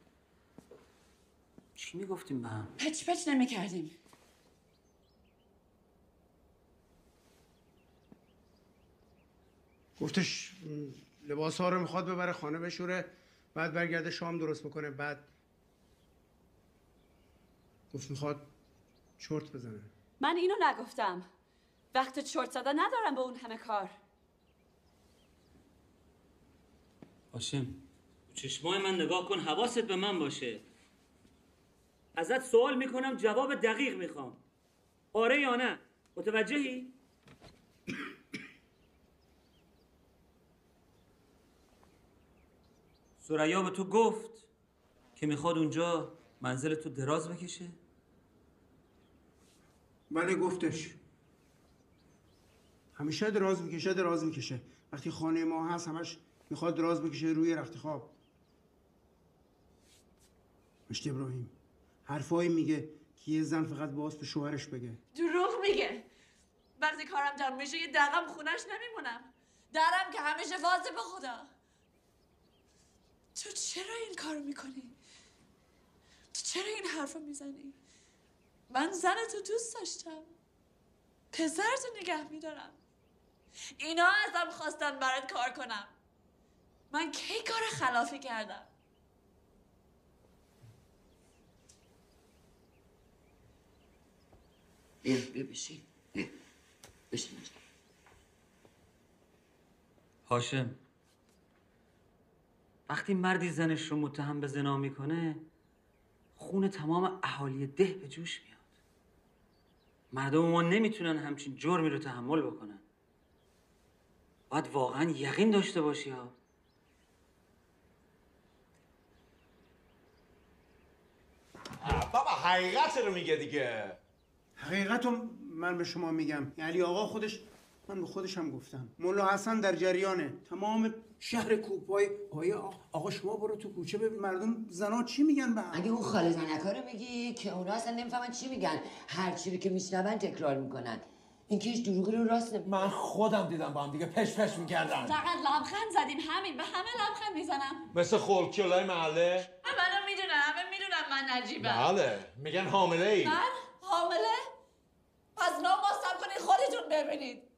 چی میگفتیم به هم؟ پچ نمیکردیم. گفتش لباس ها رو میخواد ببره خانه بشوره، بعد برگرده شام درست میکنه، بعد گفت میخواد چرت بزنه. من اینو نگفتم. وقت چرت زدن ندارم به اون همه کار. هاشم چشمای من نگاه کن، حواست به من باشه. ازت سوال میکنم جواب دقیق میخوام. آره یا نه؟ متوجهی؟ ثریا به تو گفت که میخواد اونجا منزل تو دراز بکشه؟ بله گفتش. همیشه دراز میکشه. وقتی خانه ما هست همش میخواد دراز بکشه روی رخت خواب. مشت ابراهیم حرفایی میگه که یه زن فقط باز به شوهرش بگه. دروغ میگه. وقتی کارم تمام میشه یه دقیقم خونش نمیمونم. درم که همیشه وازه به خدا. تو چرا این کارو میکنی؟ تو چرا این حرفو میزنی؟ من زنتو دوست داشتم. پسرتو نگه میدارم. اینا ازم خواستن برات کار کنم. من کی کار خلافی کردم؟ بیا بشین. بشین. هاشم وقتی مردی زنش رو متهم به زنا میکنه خون تمام اهالی ده به جوش میاد. مردم ما نمیتونن همچین جرمی رو تحمل بکنن. باید واقعا یقین داشته باشی ها. بابا حقیقت رو میگه دیگه. حقیقت رو من به شما میگم. علی آقا خودش، من به خودش هم گفتم، مولا حسن در جریانه. تمام شهر کوپای آقا شما برو تو کوچه ببین مردم زنا چی میگن به هم. اگه اون خاله زنکا رو میگی که اونا اصلا نمیفهمن چی میگن. هر چیزی که میشنون تکرار میکنن. این که هیچ دروغی رو راست نمیگه. من خودم دیدم با هم دیگه پش میکردن. فقط لبخند زدین همین، به همه لبخند میزنم. مثل خلکیولای محله. منو میدونن، همه میدونن من نجیبم. بله میگن حامله ای. من حامله؟ پس نام باستم کنید خودتون ببینید.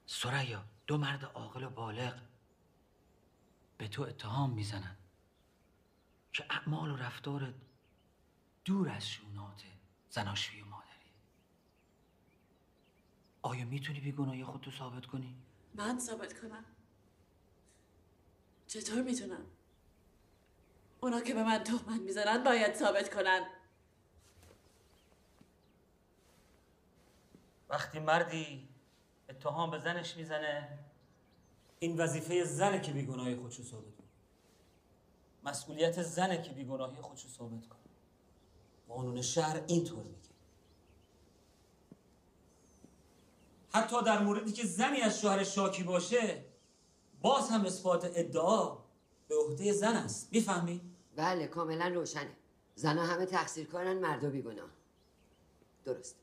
ثریا، 2 مرد عاقل و بالغ به تو اتهام میزنن که اعمال و رفتارت دور از شونات زناشویی و مادری. آیا میتونی بیگناهی خودتو ثابت کنی؟ من ثابت کنم؟ چطور میتونم؟ اونا که به من تهمت میزنن باید ثابت کنن. وقتی مردی اتهام به زنش میزنه، این وظیفه زنه که بیگناهی خودشو ثابت کنه. مسئولیت زنه که بیگناهی خودشو ثابت کنه. قانون شهر اینطور میگه. حتی در موردی که زنی از شوهر شاکی باشه، باز هم اثبات ادعا به عهده زن است. میفهمی؟ بله کاملا روشنه. زنها همه تقصیر کنن، مردا بیگناه. درست.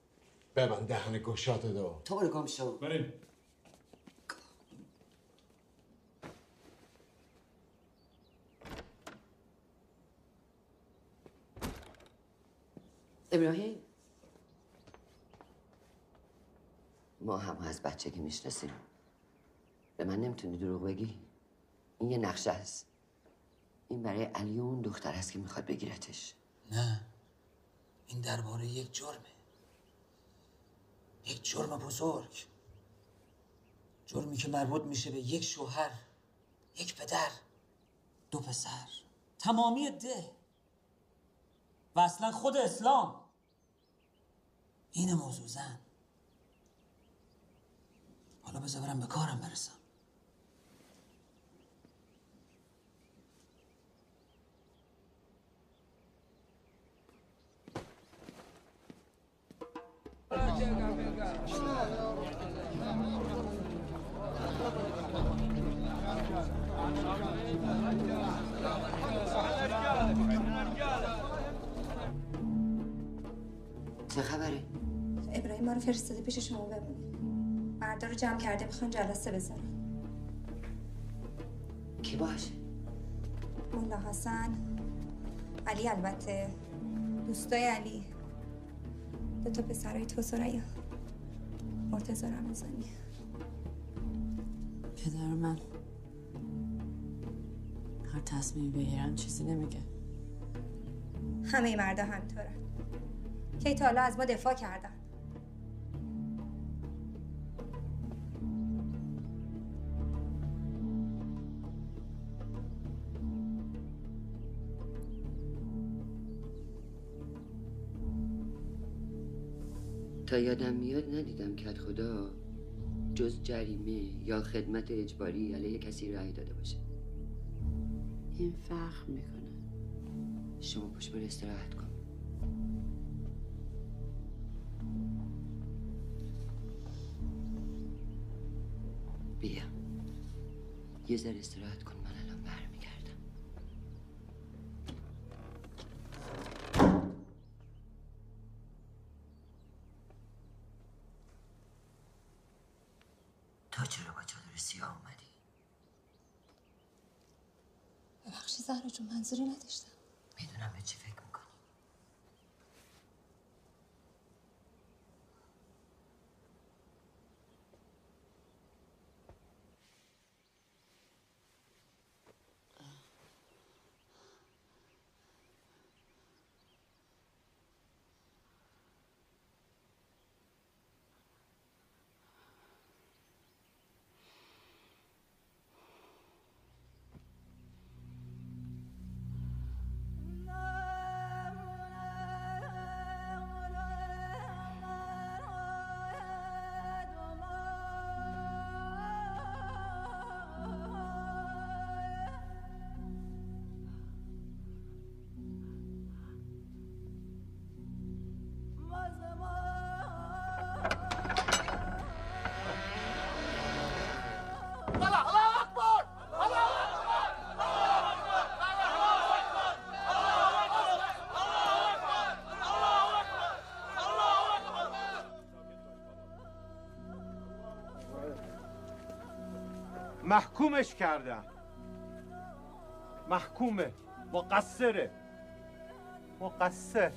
ببند دهن گشات دو. تو برو گم شو. بریم. ابراهیم، ما هم از بچگی میشناسیم. به من نمیتونی دروغ بگی؟ این یه نقشه است. این برای علی و اون دختر است که میخواد بگیرتش. نه، این درباره یک جرمه. یک جرم بزرگ. جرمی که مربوط میشه به یک شوهر، یک پدر، 2 پسر، تمامی ده و اصلا خود اسلام. این موضوع زن. حالا بذار برم به کارم برسم. چه خبره؟ ابراهیم ما رو فرستاده پیش شما بمونید. مردا رو جمع کرده میخوان جلسه بذارن. کی باشه؟ مولا حسن، علی، البته دوستای علی، 2 تا پسرای تو، ثریا، مرتضی رمضانی. پدر من هر تصمیمی بگیرن چیزی نمیگه. همه مردا همینطورن. کی تا حالا از ما دفاع کردن. تا یادم میاد ندیدم که خدا جز جریمه یا خدمت اجباری علیه کسی رأی داده باشه. این فرق میکنه. شما پشت بر استراحت کن. بیا یه ذره استراحت کن، من الان برمیگردم. تا چرا با چادر سیاه اومدی؟ ببخشی زهرا جون، منظوری نداشتم. میدونم به چی فکر میکنی. محکومش کردم. محکومه، مقصره، مقصر.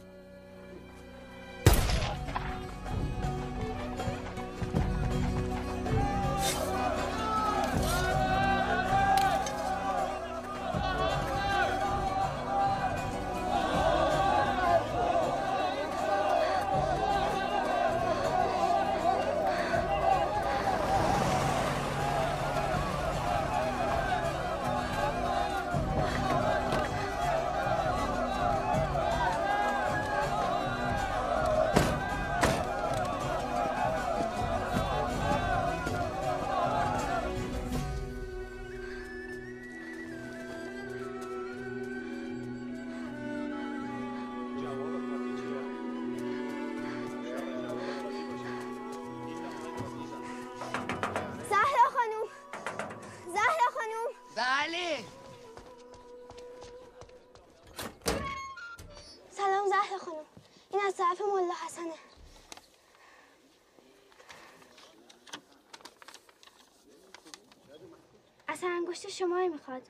اصلا انگشت شما میخواد.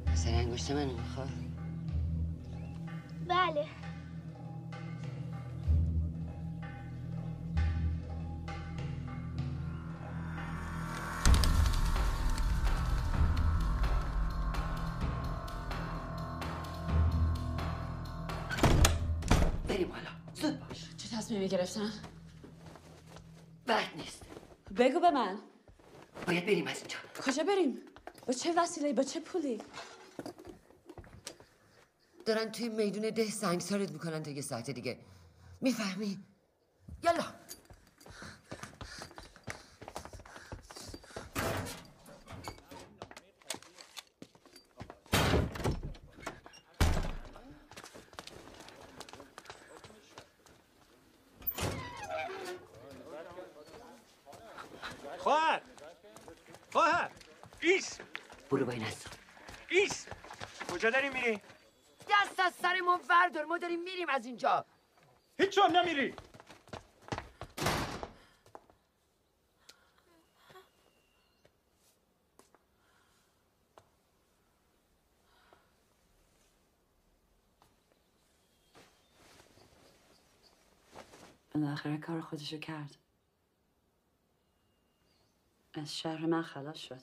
اصلا انگشت من میخواد؟ بله. بریم حالا، زود باش. چه تصمیمی گرفتن؟ بد نیست. بگو به من. باید بریم از اینجا. کجا بریم؟ با چه وسیله‌ای؟ با چه پولی؟ دارن توی میدون ده سنگسارت میکنن تا یه ساعت دیگه. میفهمی؟ یالا. خواهر، خواهر، ایست. برو با این هستم. ایست. کجا داری میری؟ دست از سر ما وردار، ما داریم میریم از اینجا. هیچ جا نمیری. بالاخره کار خودشو کرد. از شهر من خلاص شد.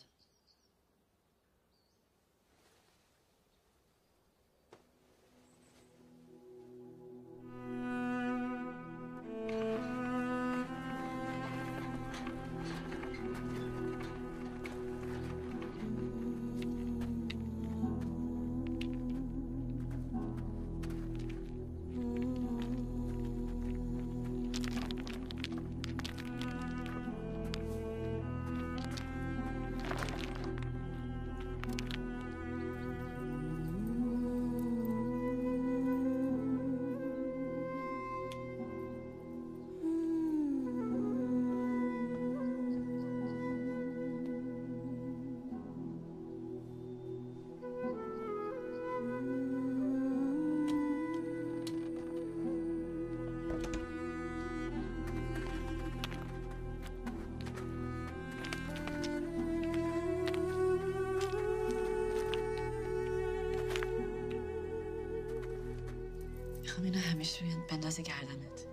میخوام اینو همیشه روی بندازی گردنت.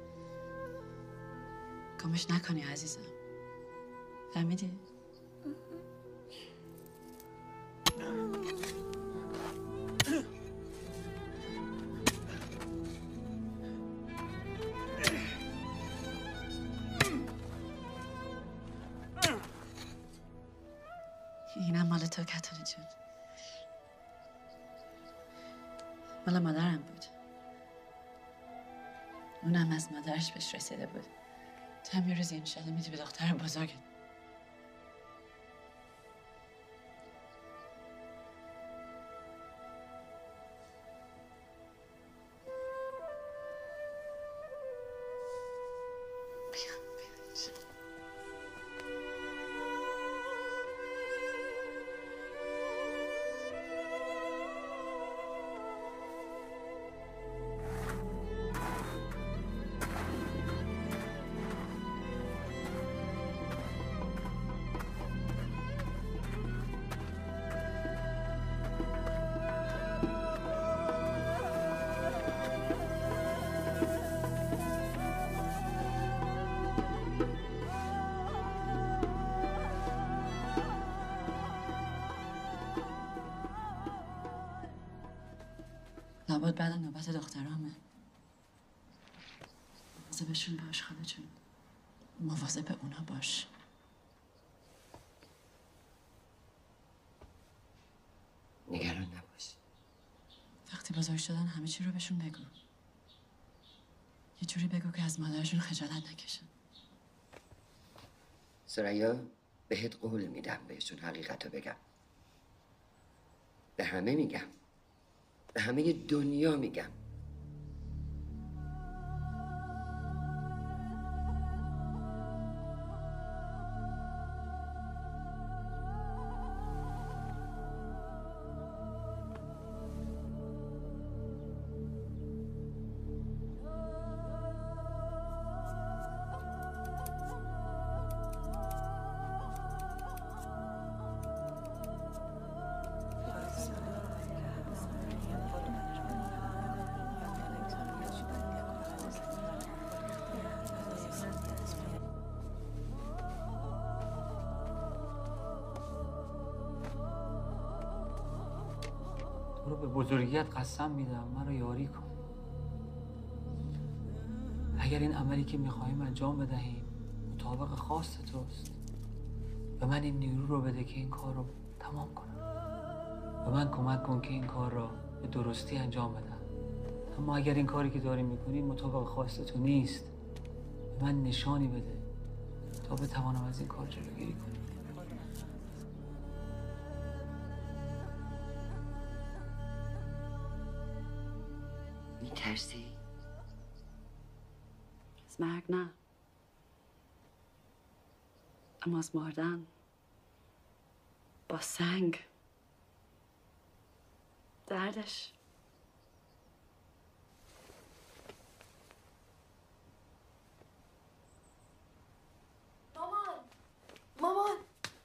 گمش نکنی عزیزم. فهمیدی؟ اینم مال تو کتانی جون. مال مادرم بود. اونم از مادرش بهش رسیده بود. تو هم یه روزی انشالله میدی به دختر بزرگت. انتخابات بعد نوبت دخترامه. مواظبشون باش خاله جون. مواظب اونا باش. نگران نباش. وقتی بزرگ شدن همه چی رو بهشون بگو. یه جوری بگو که از مادرشون خجالت نکشن. سریا بهت قول میدم بهشون حقیقت رو بگم. به همه میگم. به همه دنیا میگم. تو رو به بزرگیت قسم میدم من رو یاری کن. اگر این عملی که میخواهیم انجام بدهیم مطابق خواست توست، به من این نیرو رو بده که این کار رو تمام کنم. به من کمک کن که این کار را به درستی انجام بدم. اما اگر این کاری که داری میکنی مطابق خواست تو نیست، به من نشانی بده تا بتوانم از این کار جلوگیری کنم. میترسی؟ از مرگ نه، اما از مردن با سنگ دردش. مامان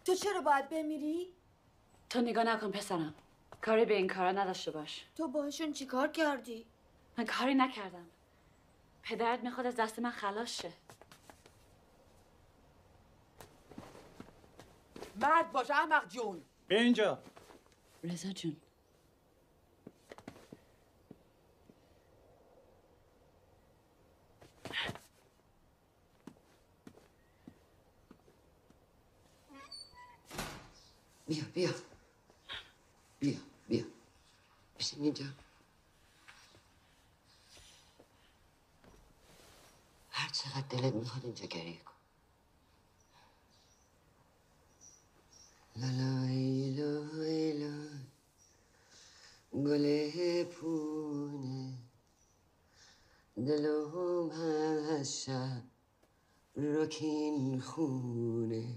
تو چرا باید بمیری؟ تو نگاه نکن پسرم، کاری به این کارا نداشته باش. تو باهاشون چیکار کردی؟ من کاری نکردم. پدرت میخواد از دست من خلاص شه. مرد باش احمق جون. به اینجا. رضا جون، بیا بیا بیا بیا بشین اینجا. هر چقدر دلت میخواد اینجا گریه کن. لالای لای لای گل پونه دلم از شب رکین خونه.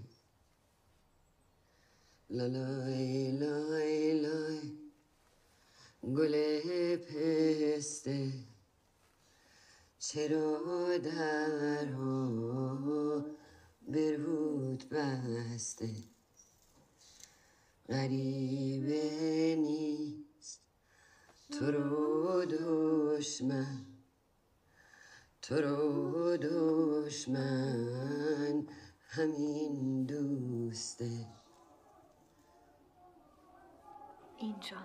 لالای لای لای گل پسته چرا درها برود بسته. غریبه نیست تو رو دشمن همین دوسته. اینجا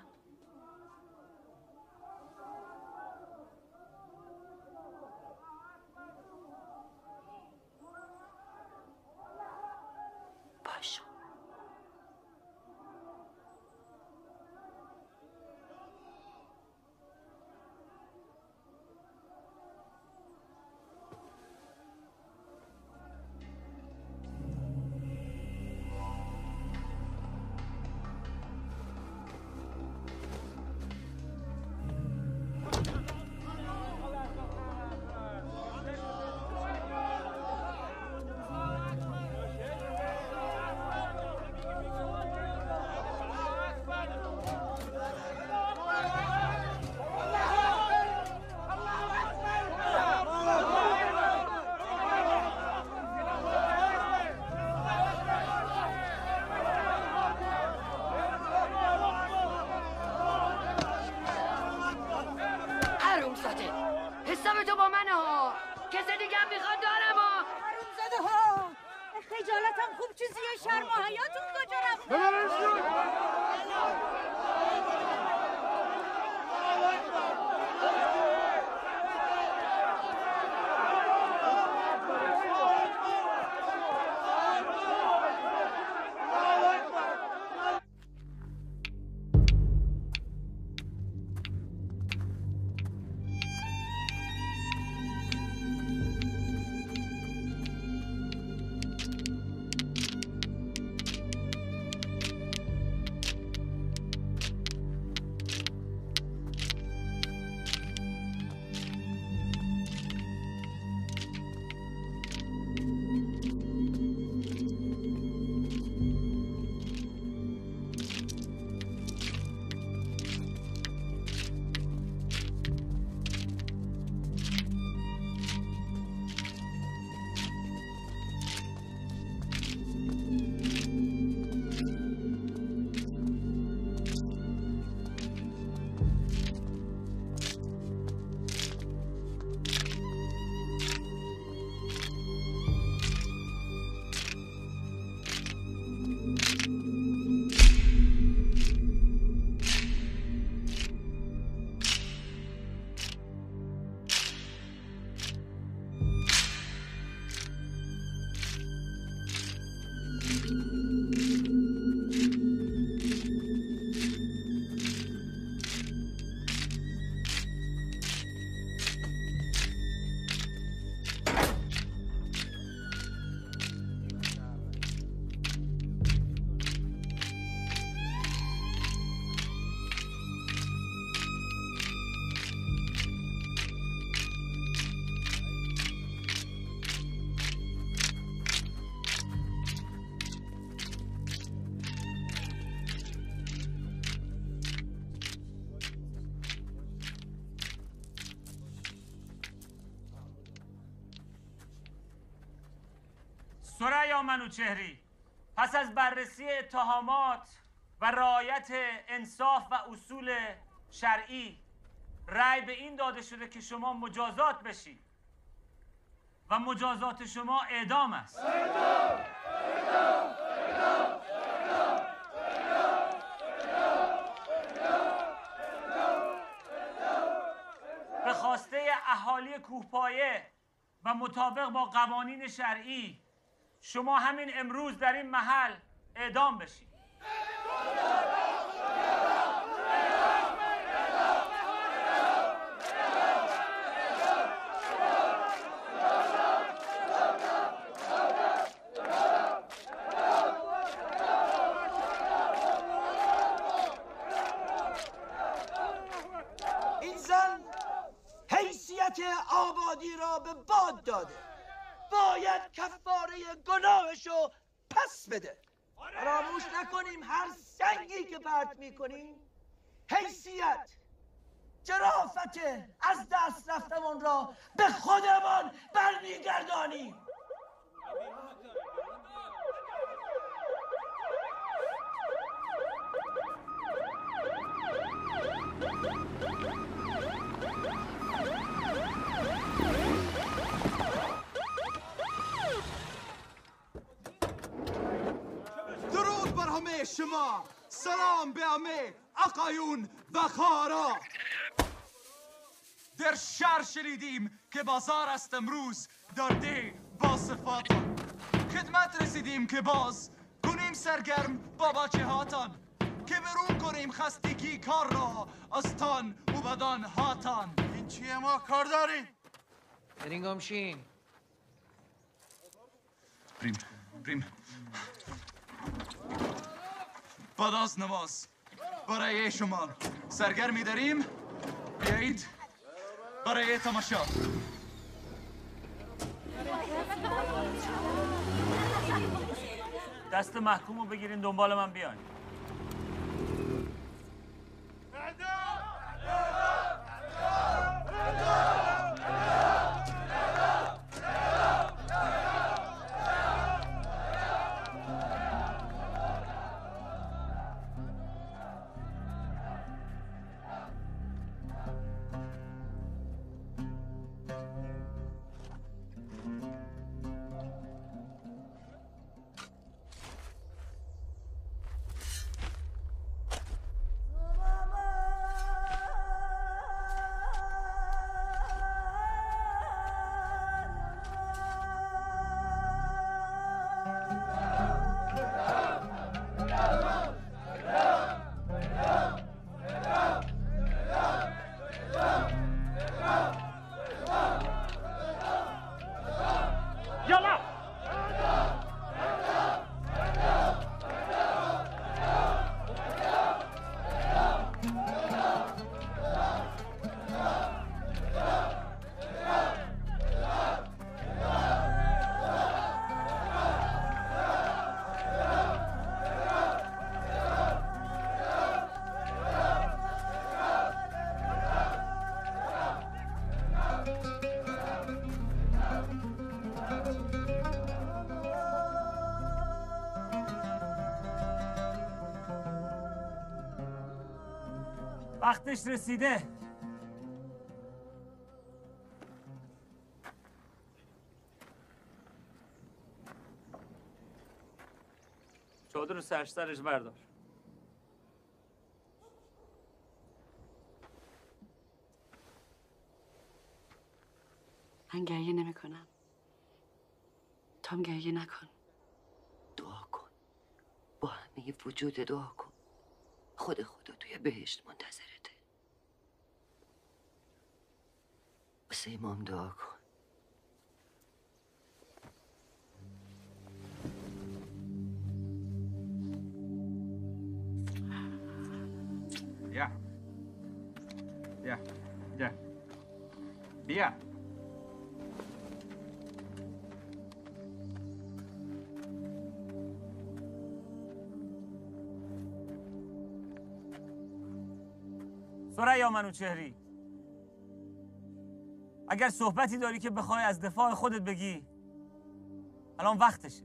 باش. حساب تو با منه ها. کسی دیگه هم میخواد دارم ها. حرومزاده ها. خجالتم خوب چیزیه، شرم و حیاتون کجا رفته؟ ثریا منوچهری، پس از بررسی اتهامات و رعایت انصاف و اصول شرعی رأی به این داده شده که شما مجازات بشید و مجازات شما اعدام است. به خواسته اهالی کوهپایه و مطابق با قوانین شرعی شما همین امروز در این محل اعدام بشید. این زن حیثیت آبادی را به باد داده، باید کفاره گناهشو پس بده. فراموش نکنیم هر سنگی که پرت میکنیم حیثیت، جرافت از دست رفتمون را به خودمان برمیگردانیم. درود بر همه شما، سلام به همه آقایون و خارا. در شهر شنیدیم که بازار است امروز در ده با صفاتان. خدمت رسیدیم که باز کنیم سرگرم با بچه هاتان، که برون کنیم خستگی کار را از تان و بدان هاتان. این چیه ما کار داریم؟ برین گمشین. بریم بعد از نماز برای شما سرگرمی داریم، بیایید برای تماشا. دست محکوم رو بگیرین دنبال من بیاین. وقتش رسیده. چادر رو سرش بردار. من گریه نمی کنم. تو هم گریه نکن. دعا کن. با همه وجود دعا کن. خدا توی بهشت منتظرته. واسه امام دعا کن. بیا بیا ثریا منوچهری، اگر صحبتی داری که بخوای از دفاع خودت بگی الان وقتشه.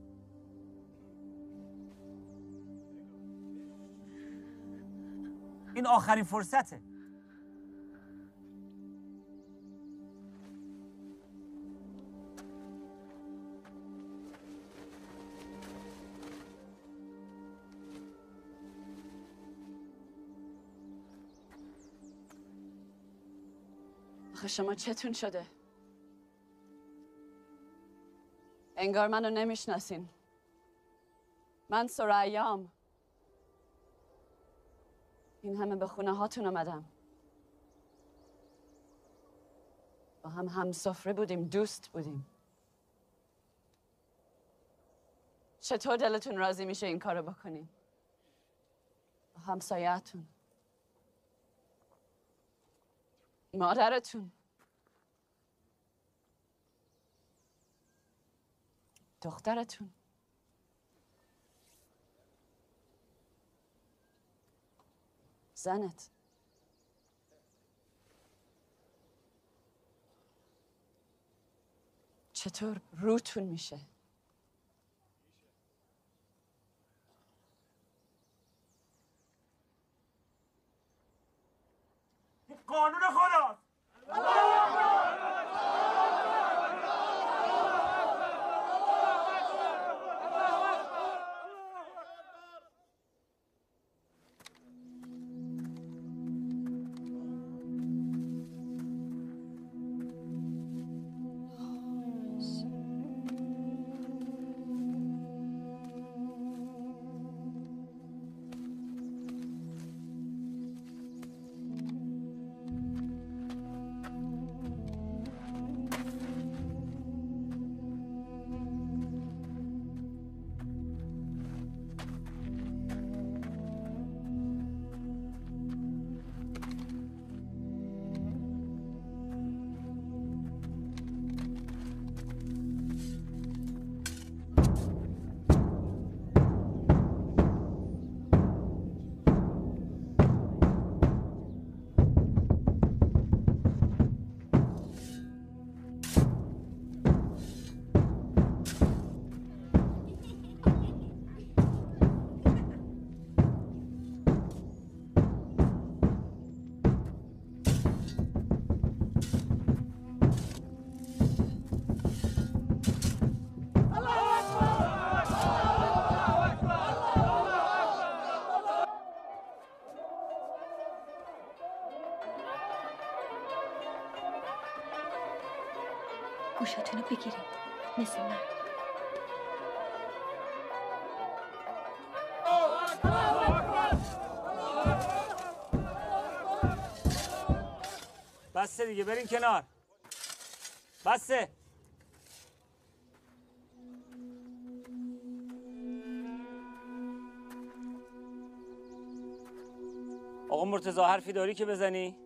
این آخرین فرصته. آخه شما چتون شده؟ انگار منو نمیشناسین. من سرایام. این همه به خونه هاتون اومدم. با هم همسفره بودیم، دوست بودیم. چطور دلتون راضی میشه این کارو بکنین؟ با همسایه‌تون، مادرتون، دخترتون، زنت. چطور روتون میشه؟ قانون خداست. گوشتون رو بگیرید مثل من. بسه دیگه، برین کنار. بسه. آقا مرتضی حرفی داری که بزنی؟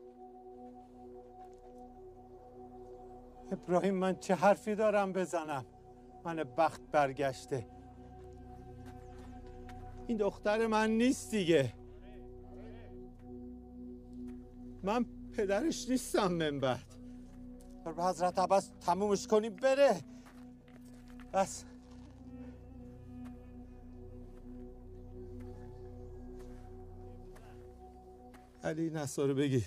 ابراهیم من چه حرفی دارم بزنم؟ من بخت برگشته. این دختر من نیست دیگه. من پدرش نیستم. من بعد به حضرت عباس تمومش کنیم بره. بس علی نصارو بگی.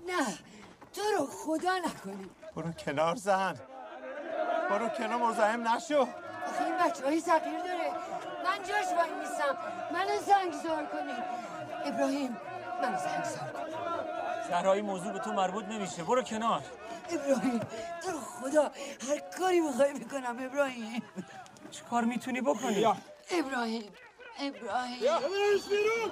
نه تو رو خدا نکنی. برو کنار زن. برو کنار، مزاحم نشو. آخه این بچه‌های صغیر داره. من جاش وای میستم. منو سنگسار کنی. ابراهیم منو سنگسار کن. زهرایی موضوع به تو مربوط نمیشه. برو کنار. ابراهیم تو رو خدا هر کاری میخوای میکنم. ابراهیم چه کار میتونی بکنی؟ ابراهیم یا برش بیرون.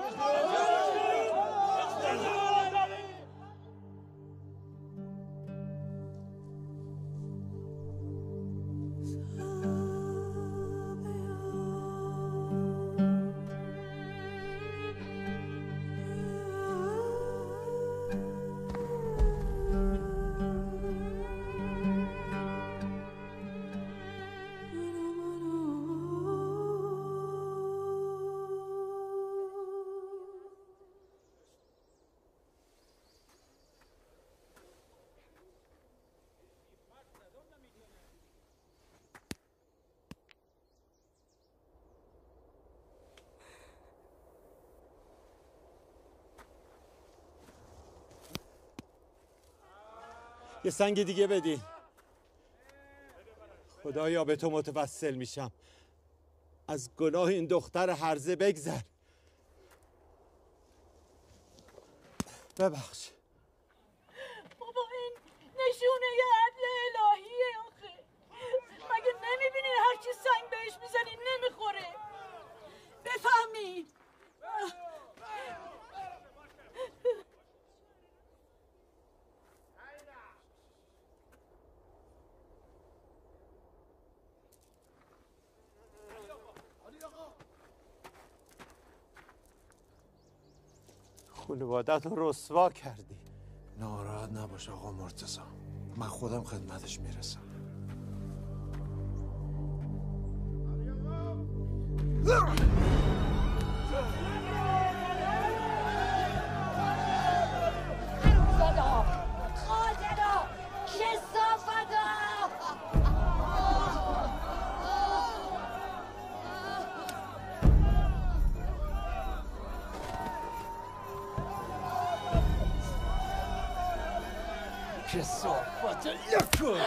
یه سنگ دیگه بدین. خدایا به تو متوسل میشم، از گناه این دختر هرزه بگذر. ببخش. بابا این نشونه عدل الهیه آخه. مگه نمیبینین هرچی سنگ بهش میزنین نمیخوره؟ بفهمید. خانوادت رو رسوا کردی. ناراحت نباش آقا مرتضی، من خودم خدمتش میرسم. کثافت لکن.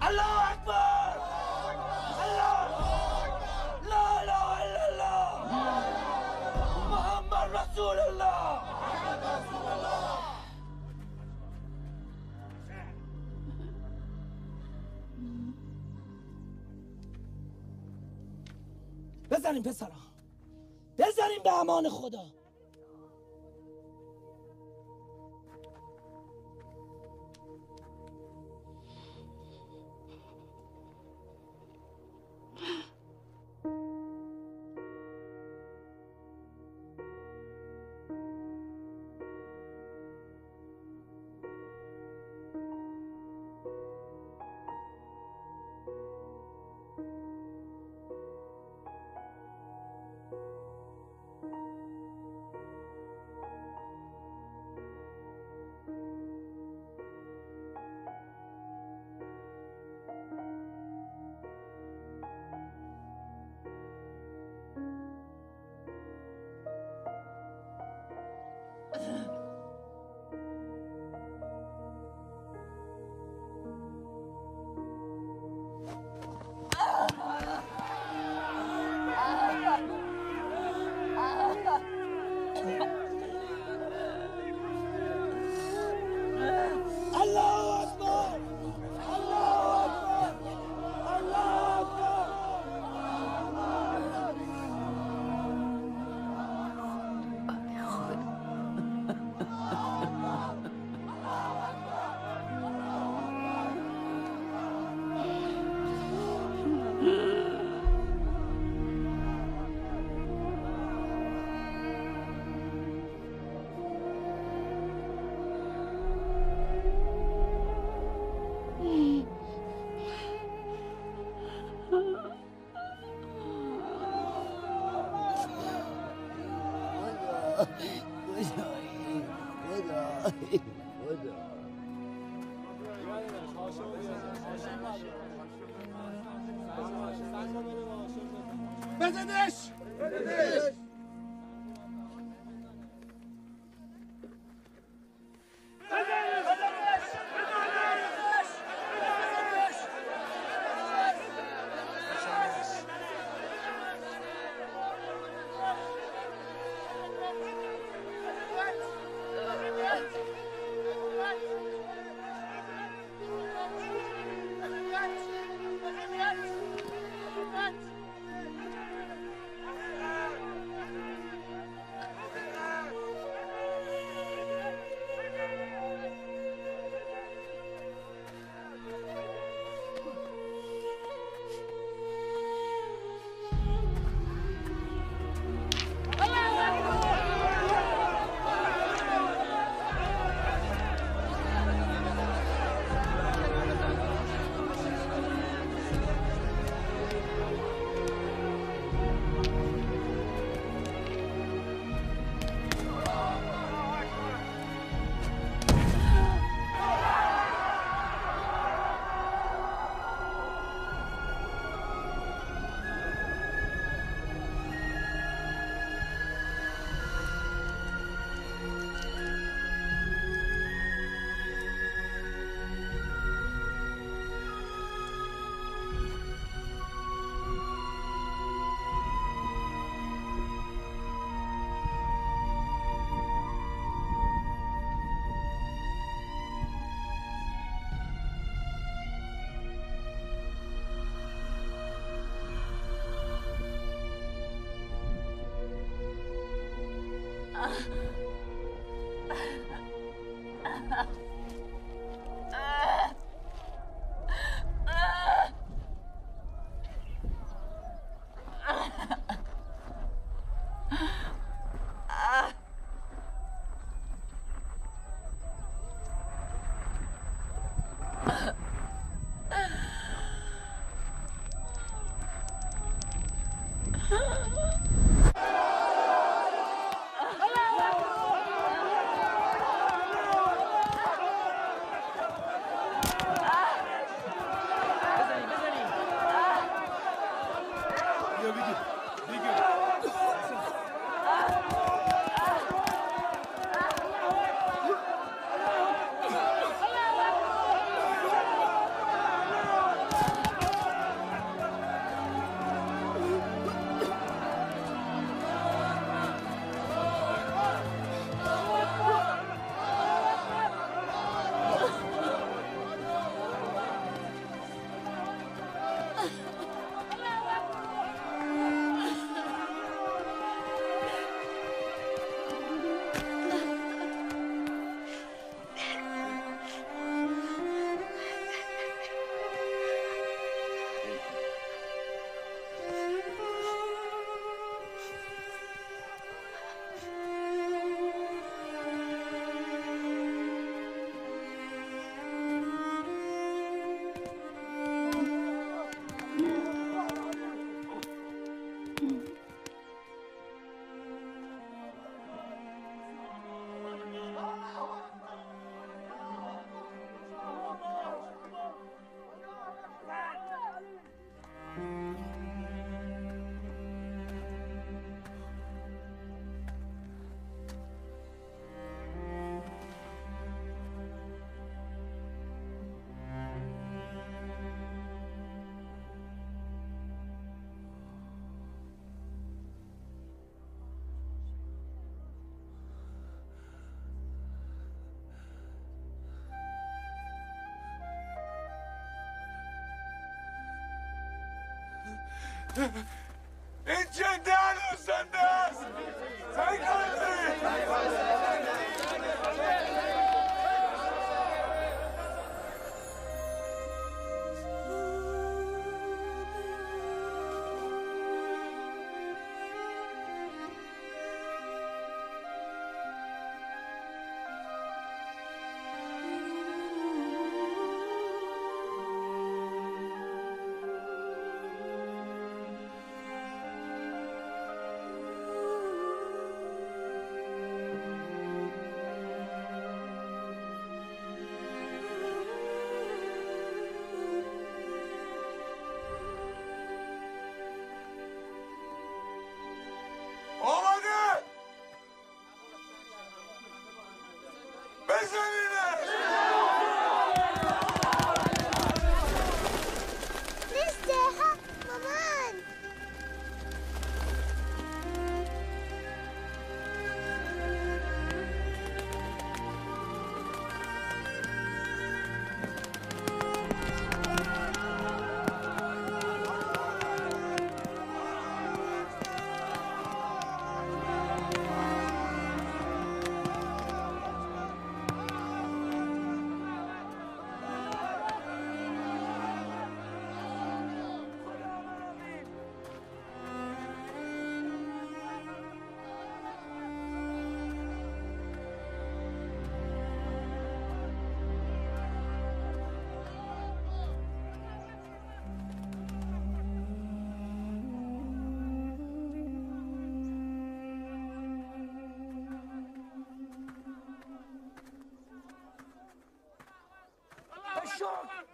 الله اکبر. الله لا اله الا الله محمد رسول الله. بزنیم پسرا، بزنیم به امان خدا. بزنش. این چه دهنوزنده است؟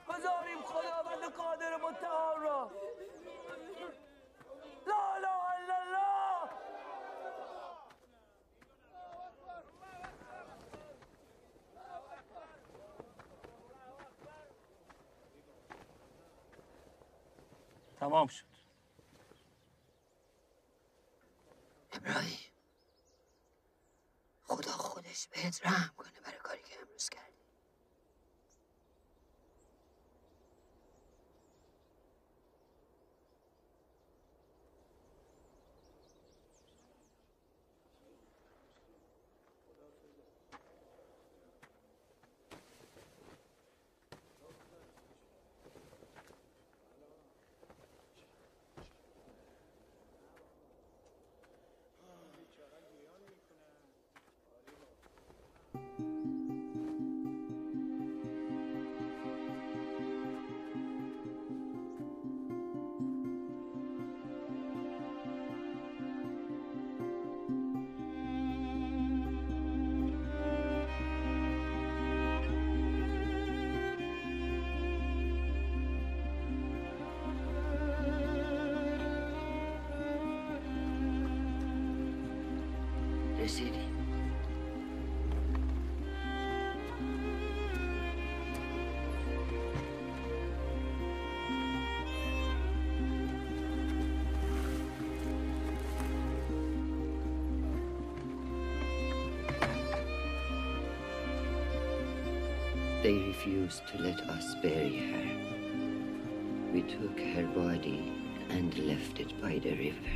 بذاریم خداوند قادر متعال را. لا اله الا الله. تمام شد. ابراهیم، خدا خودش بهت رحم کنه برای کاری که امروز کردی. رسیدیم. They refused to let us bury her. We took her body and left it by the river.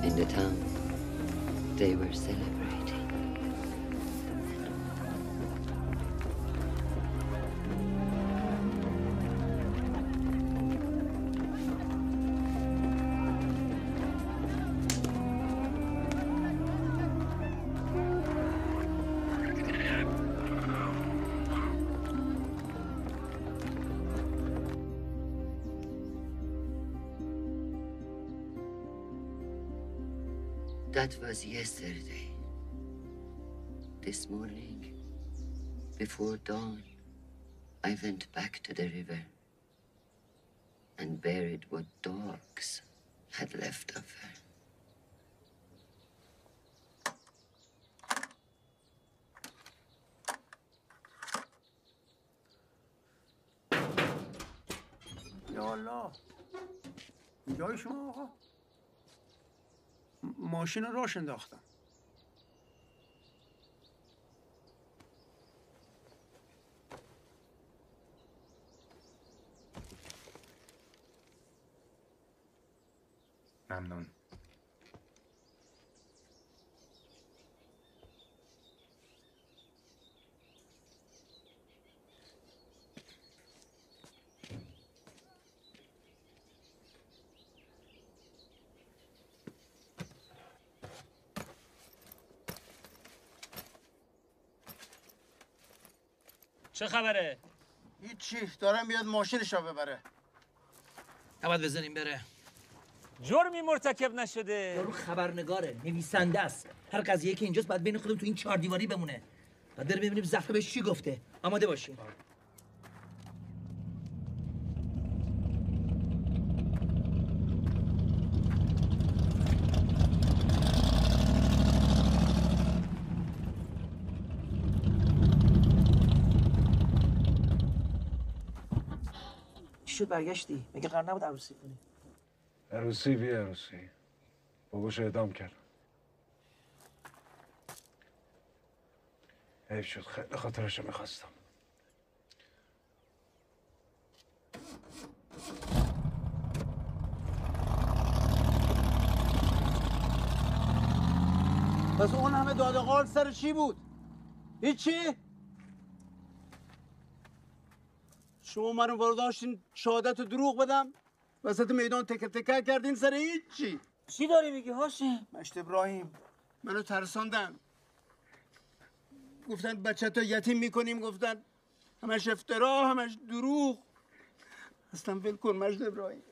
In the town, they were celebrating. That was yesterday. This morning, before dawn, I went back to the river and buried what dogs had left of her. یا الله، جای شما آقا؟ ماشین رو راش انداختم. ممنون. چه خبره؟ هیچی، دارم بیاد ماشینشو ببره. نباید بزنیم بره. جرمی مرتکب نشده. یارو خبرنگاره، نویسنده است. هر قضیه که اینجاست باید بین خودمون تو این 4 دیواری بمونه. بعد بریم ببینیم زهره بهش چی گفته. آماده باشین. شد برگشتی؟ مگه قرار نبود عروسی کنی؟ عروسی بی عروسی باباش اعدام کرد. حیف شد، خیلی خاطرشو میخواستم. پس اون همه داد قال سر چی بود؟ هیچی؟ شما منو برداشتین شهادت دروغ بدم وسط میدان تکه تکه کردین سر هیچی. چی داری میگی هاشم؟ مشت ابراهیم منو ترساندن، گفتن بچه تا یتیم میکنیم، گفتن همش افترا، همش دروغ. اصلا ول کن مجد ابراهیم.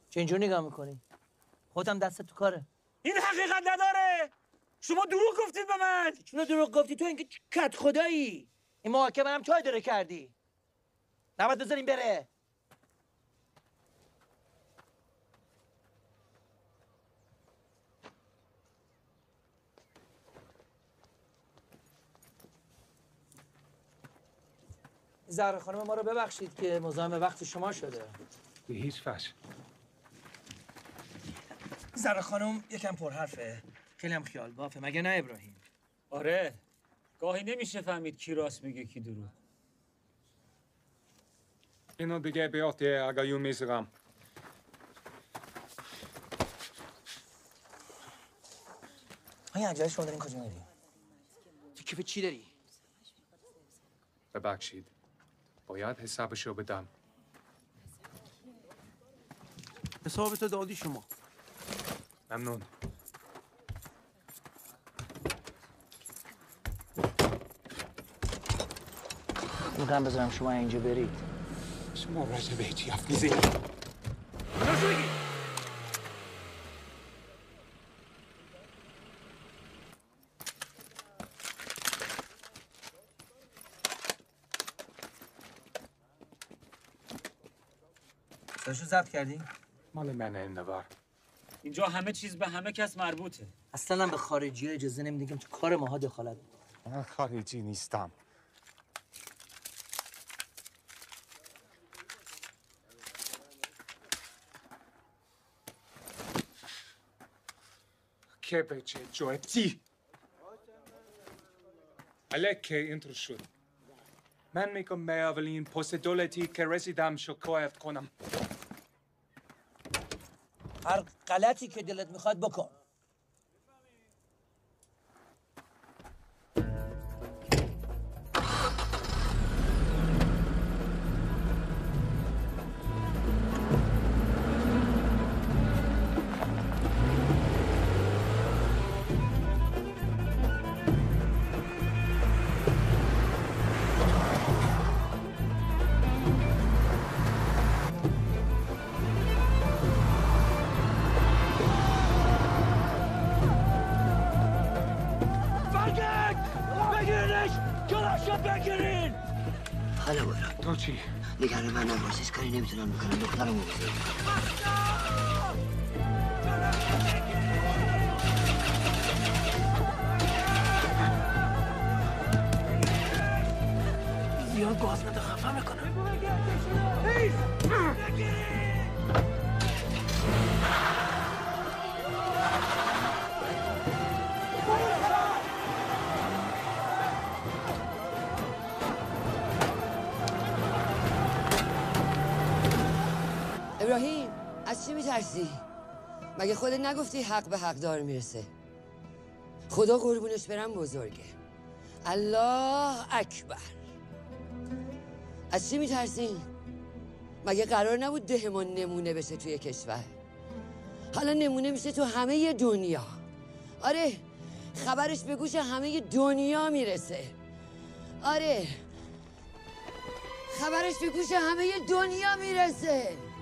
چه اینجور نگاه میکنی؟ خودم دست تو کاره. این حقیقت نداره. شما دروغ گفتید به من. چون دروغ گفتی تو اینکه کت خدایی. این محاکمه هم چای داره کردی. نباید بذاریم بره. زهره خانم ما رو ببخشید که مزاحم وقت شما شده. به هیچ وجه. زهره خانم یکم پرحرفه، خیلی هم خیال بافه، مگه نه ابراهیم؟ آره، گاهی نمیشه فهمید کی راست میگه کی دروغ. اینو دیگه بیات آقایون میذارم. این عجله شما دارین کجا میری؟ تو کیف چی داری؟ ببخشید، باید حسابشو بدم. حسابتو دادی شما. ممنون. میخوام بذارم شما اینجا برید. شما راجع به هیچی حرف میزنید. سرشو ضبط کردی؟ مال منه این نوار. اینجا همه چیز به همه کس مربوطه. اصلا به خارجی ها اجازه نمیدیم تو کار ماها دخالت. من خارجی نیستم. که بچه جوتی علیکه اینطور شد. من میگم به اولین پست دولتی که رسیدم شکایت کنم. هر غلطی که دلت میخواد بکن. حالا برو. تو چی؟ نگران من نباش، هیچ کاری نمیتونم بکنم. دخترمو بزنم. زیاد گاز نده خفه میکنم. ابراهیم از چی میترسی؟ مگه خودت نگفتی حق به حقدار میرسه؟ خدا قربونش برم بزرگه. الله اکبر. از چی میترسین؟ مگه قرار نبود دهمون نمونه بشه توی کشور؟ حالا نمونه میشه تو همه دنیا. آره خبرش به گوش همه دنیا میرسه. آره خبرش به گوش همه دنیا میرسه.